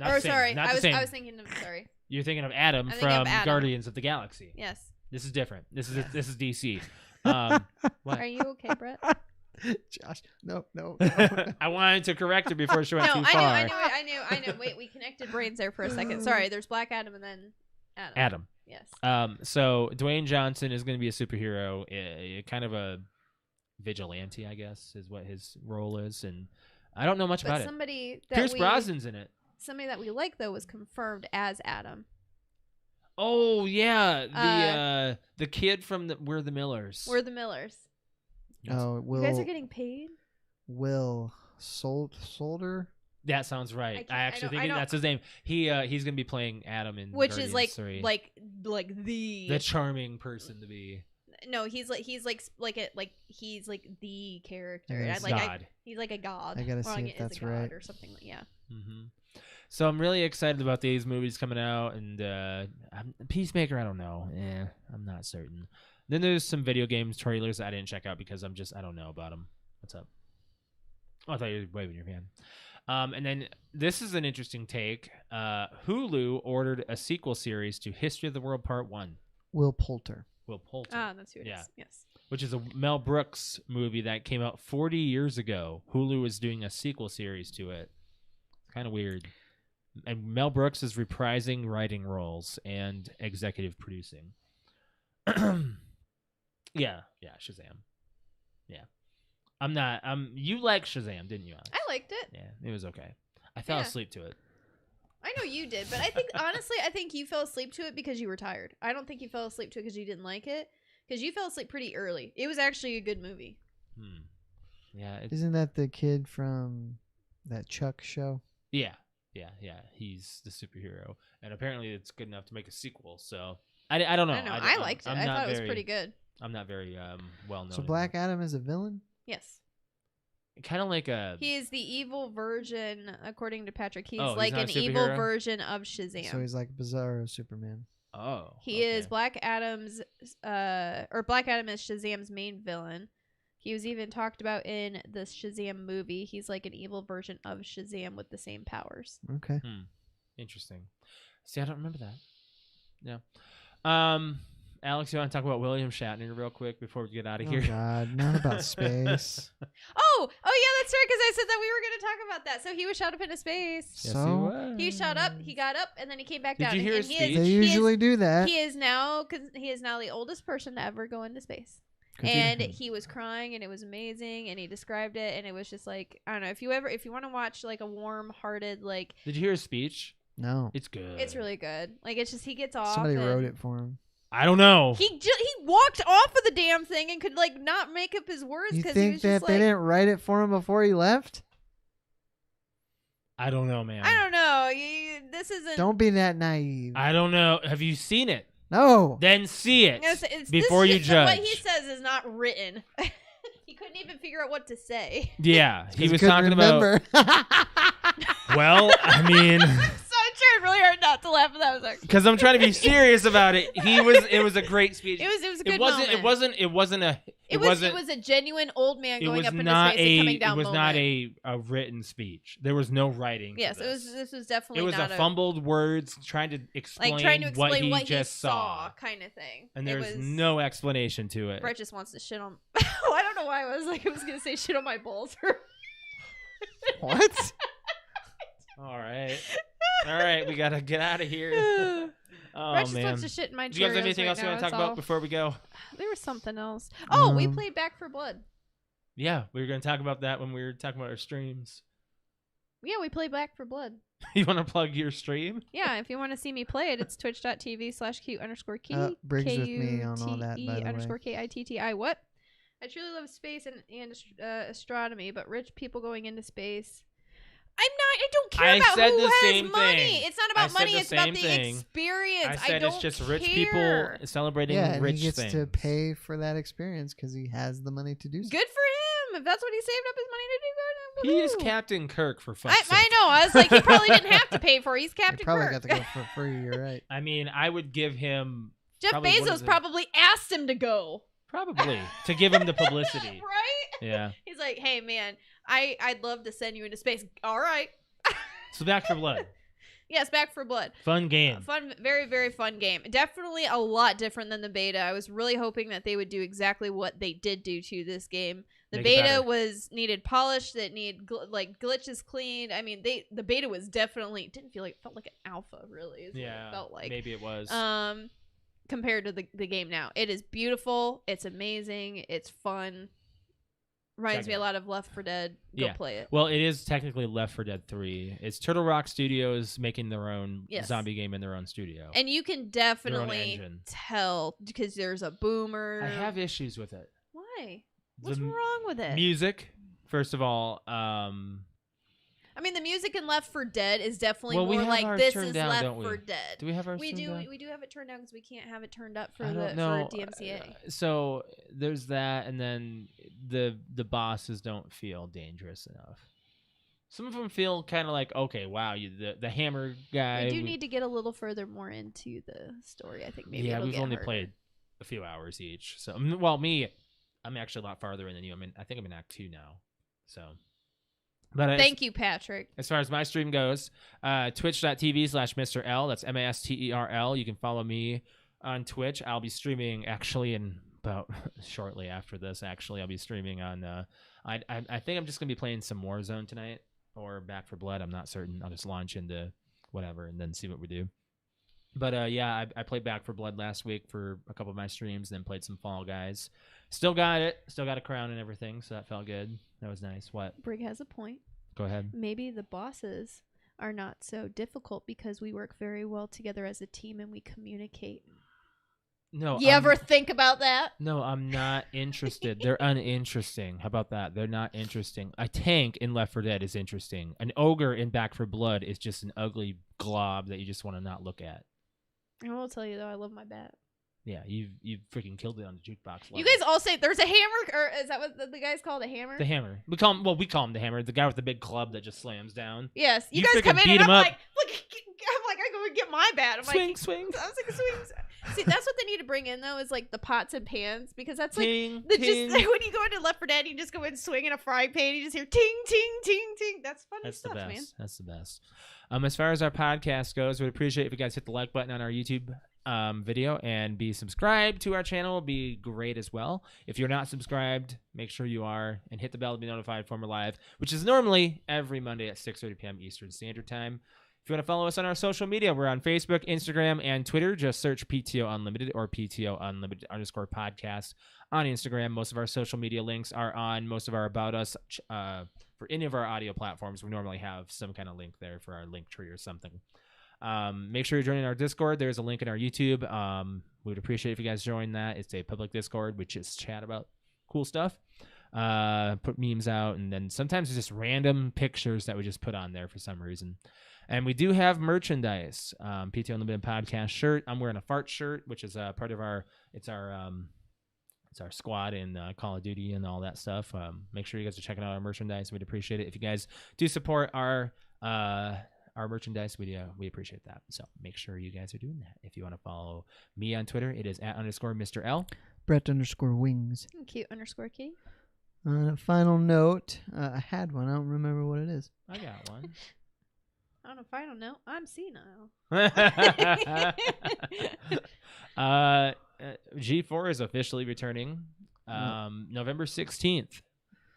or sorry, not I the was thinking of sorry. You're thinking of Adam from Guardians of the Galaxy. Yes. This is different. This is DC. What? Are you okay, Brett? Josh, no. I wanted to correct her before she went too far. I knew. Wait, we connected brains there for a second. Sorry, there's Black Adam and then Adam. Yes. So Dwayne Johnson is going to be a superhero, kind of a vigilante, I guess, is what his role is, and I don't know much about it. Pierce Brosnan's in it. Somebody that we like though was confirmed as Adam. Oh yeah, the kid from We're the Millers. We're the Millers. Oh, you guys are getting paid? Will Solder? That sounds right. I actually think that's his name. He's gonna be playing Adam in which Guardians is like 3. like the charming person to be. No, he's like the character. God. He's like a god. I gotta see if that's right or something. Yeah. Mm-hmm. So I'm really excited about these movies coming out, and Peacemaker. I don't know. I'm not certain. Then there's some video games trailers I didn't check out because I don't know about them. What's up? Oh, I thought you were waving your hand. And then this is an interesting take. Hulu ordered a sequel series to History of the World Part 1. Will Poulter. Will Poulter. Ah, that's who it is. Yeah. Yes. Which is a Mel Brooks movie that came out 40 years ago. Hulu is doing a sequel series to it. Kind of weird. And Mel Brooks is reprising writing roles and executive producing. Yeah, Shazam. Yeah. You liked Shazam, didn't you, Alex? I liked it. Yeah, it was okay. I fell Yeah. asleep to it. I know you did, but I think honestly, I think you fell asleep to it because you were tired. I don't think you fell asleep to it because you didn't like it. Because you fell asleep pretty early. It was actually a good movie. Yeah. Isn't that the kid from that Chuck show? Yeah. He's the superhero, and apparently it's good enough to make a sequel. So I don't know. I liked it. I thought it was pretty good. I'm not very well known. So Black Adam is a villain? Yes. Kind of like a. He is the evil version, according to Patrick. He's He's like not an a evil superhero? version of Shazam. So he's like Bizarro Superman. Oh. He okay. is Black Adam's, or Black Adam is Shazam's main villain. He was even talked about in the Shazam movie. He's like an evil version of Shazam with the same powers. Okay. Interesting. See, I don't remember that. Yeah. Alex, you want to talk about William Shatner real quick before we get out of here? Oh God, not about space. Oh yeah, that's right. Because I said that we were going to talk about that. So he was shot up into space. Yes, So He shot up. He got up, and then he came back Did down. you hear and his he is- speech? they he is- usually do that. He is now the oldest person to ever go into space. Good for And him. he was crying, and it was amazing, and he described it, and it was just like, I don't know, if you want to watch like a warm-hearted, like, Did you hear his speech? No. It's good. it's really good. Like, it's just he gets off. Somebody and wrote it for him. I don't know. He walked off of the damn thing and could like not make up his words You because he think was that just they like, didn't write it for him before he left? I don't know, man. I don't know. This isn't. Don't be that naive. I don't know. Have you seen it? No. Then see it It's before you judge. What he says is not written. He couldn't even figure out what to say. Yeah, he 'Cause was couldn't talking remember. about. Well, I mean, So I tried really hard not to laugh at that. I was like, because I'm trying to be serious about it. It was a great speech. it was a good It wasn't. moment. It wasn't a. It was a genuine old man It going was up into not space and coming down. It was not moment. a written speech. There was no writing. Yes, to it was. this. This was definitely. It was not a fumbled words trying to explain, what he just saw, kind of thing. and It there's was, no explanation to it. Brett just wants to shit on. Oh, I don't know why I was like I was gonna say shit on my balls. What? All right, we gotta get out of here. Oh Brett just man. wants to shit in my. Do you guys have Cheerios anything right else you now, want to talk that's about all. before we go? There was something else. Oh, we Um, played Back for Blood. Yeah, we were gonna talk about that when we were talking about our streams. Yeah, we played Back for Blood. You want to plug your stream? Yeah, if you want to see me play it, it's twitch.tv/cute_key. Briggs with me on all that, by the way. KUTE_KITTI. What? I truly love space and astronomy, but rich people going into space. I don't care I about said who the has same money. thing. It's not I about said money. the It's about same the thing. experience. I said don't it's just care. rich people celebrating Yeah, and rich he gets things. to pay for that experience because he has the money to do so. Good for him. If that's what he saved up his money to do, He good. is woohoo. Captain Kirk for fuck's I sake. know. I was like, he probably didn't have to pay for it. He's He Captain probably Kirk. got to go for free. You're right. I mean, I would give him Jeff probably, what is Bezos it? probably asked him to go. Probably to give him the publicity. Right? Yeah. He's like, hey, man, I'd love to send you into space. All right. So Back for Blood, Yes, Back for Blood. fun game. Fun, very, very fun game. Definitely a lot different than the beta. I was really hoping that they would do exactly what they did do to this game. The Make it beta better. needed polish, that needed glitches cleaned. I mean, the beta was definitely felt like an alpha, really. Is what Yeah, it felt like. maybe it was. Compared to the game now, it is beautiful. It's amazing. It's fun. Reminds Check me it a lot of Left 4 Dead. Go Yeah. play it. Well, it is technically Left 4 Dead 3. It's Turtle Rock Studios making their own Yes. zombie game in their own studio. And you can definitely engine. tell because there's a boomer. I have issues with it. Why? The What's wrong with it? Music, first of all. I mean, the music in Left 4 Dead is definitely Well, we more have like ours this turned is down, Left don't we? 4 Dead. Do we have our? We do have it turned down because we can't have it turned up for I the don't know. for DMCA. So there's that, and then the bosses don't feel dangerous enough. Some of them feel kind of like, okay, wow, the hammer guy. We do need to get a little further more into the story. I think maybe yeah, it'll we've get only harder. played a few hours each. So, well, I'm actually a lot farther in than you. I think I'm in Act 2 now. So, but Thank you, Patrick. as far as my stream goes, twitch.tv/Mr. L. That's MASTERL. You can follow me on Twitch. I'll be streaming actually in about shortly after this. Actually, I'll be streaming on. I think I'm just gonna be playing some Warzone tonight or Back 4 Blood. I'm not certain. I'll just launch into whatever and then see what we do. But yeah, I played Back 4 Blood last week for a couple of my streams, then played some Fall Guys. Still got it. Still got a crown and everything, so that felt good. That was nice. What? Brig has a point. Go ahead. Maybe the bosses are not so difficult because we work very well together as a team and we communicate. No. You ever think about that? No, I'm not interested. They're uninteresting. How about that? They're not interesting. A tank in Left 4 Dead is interesting. An ogre in Back 4 Blood is just an ugly glob that you just want to not look at. I will tell you though, I love my bat. Yeah, you've freaking killed it on the jukebox level. You guys all say there's a hammer, or is that what the guys call it, a hammer? The hammer. We call him the hammer. The guy with the big club that just slams down. Yes. You You guys freaking come in beat and him I'm up. like, look, I go and get my bat. I'm Swing, like, swing. I was like, swing. See, that's what they need to bring in though, is like the pots and pans, because that's like Ting, the ting. just like, when you go into Left 4 Dead, you just go in swinging a frying pan, you just hear ting ting ting ting. That's funny That's stuff, the best. man. That's the best. As far as our podcast goes, we'd appreciate if you guys hit the like button on our YouTube video and be subscribed to our channel. Would be great as well. If you're not subscribed, make sure you are and hit the bell to be notified when we're live, which is normally every Monday at 6:30 p.m. Eastern Standard Time. If you want to follow us on our social media, we're on Facebook, Instagram, and Twitter. Just search PTOUnlimited or PTOUnlimited_podcast on Instagram. Most of our social media links are on most of our About Us. For any of our audio platforms, we normally have some kind of link there for our link tree or something. Make sure you're joining our Discord. There's a link in our YouTube. We would appreciate if you guys join that. It's a public Discord. We just chat about cool stuff. Put memes out, and then sometimes it's just random pictures that we just put on there for some reason. And we do have merchandise. PT Unlimited podcast shirt. I'm wearing a fart shirt, which is part of our squad in Call of Duty and all that stuff. Make sure you guys are checking out our merchandise. We'd appreciate it if you guys do support our merchandise. We appreciate that. So make sure you guys are doing that. If you want to follow me on Twitter, it is @_Mr. L. Brett_Wings. Cute _Key. On a final note, I had one. I don't remember what it is. I got one. On a final note, I'm senile. G4 is officially returning November 16th.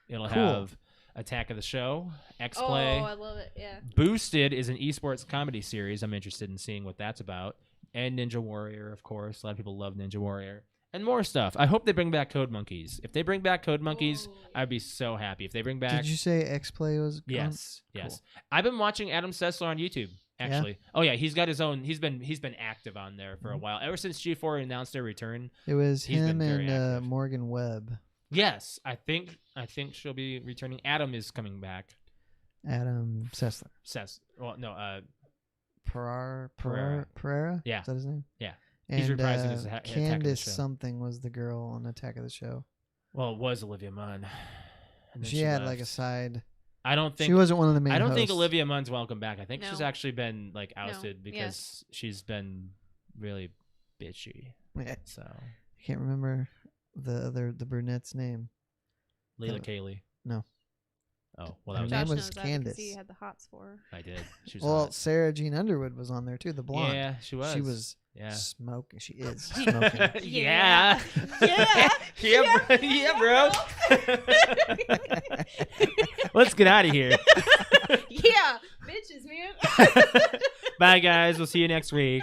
It'll Cool. have Attack of the Show, X-Play. Oh, I love it. Yeah. Boosted is an esports comedy series. I'm interested in seeing what that's about. And Ninja Warrior, of course. A lot of people love Ninja Warrior. And more stuff. I hope they bring back Code Monkeys. If they bring back Code Monkeys, I'd be so happy. If they bring back... Did you say X-Play was gone? Yes, Cool. yes. I've been watching Adam Sessler on YouTube, actually. Yeah? Oh, yeah, he's got his own... He's been active on there for a while. Ever since G4 announced their return. It was him and active. Morgan Webb. Yes, I think she'll be returning. Adam is coming back. Adam Sessler. Pereira? Yeah. Is that his name? Yeah. And He's reprising his Attack of the Candace Show. something was the girl on Attack of the Show. Well, it was Olivia Munn. And then She had left. like a side. I don't think She wasn't one of the main I don't think hosts. Olivia Munn's welcome back. I think No. she's actually been like ousted No. because she's been really bitchy. Yeah. So I can't remember the brunette's name. Layla Kaylee. No. Oh, well, Her that was name Josh was knows that Candace. because he had the hots for her. I did. She was Well, hot. Sarah Jean Underwood was on there too, the blonde. Yeah, she was. She was Yeah. smoking. She is smoking. Yeah. Yeah. Yeah, bro. Let's get out of here. Yeah. Bitches, man. Bye, guys. We'll see you next week.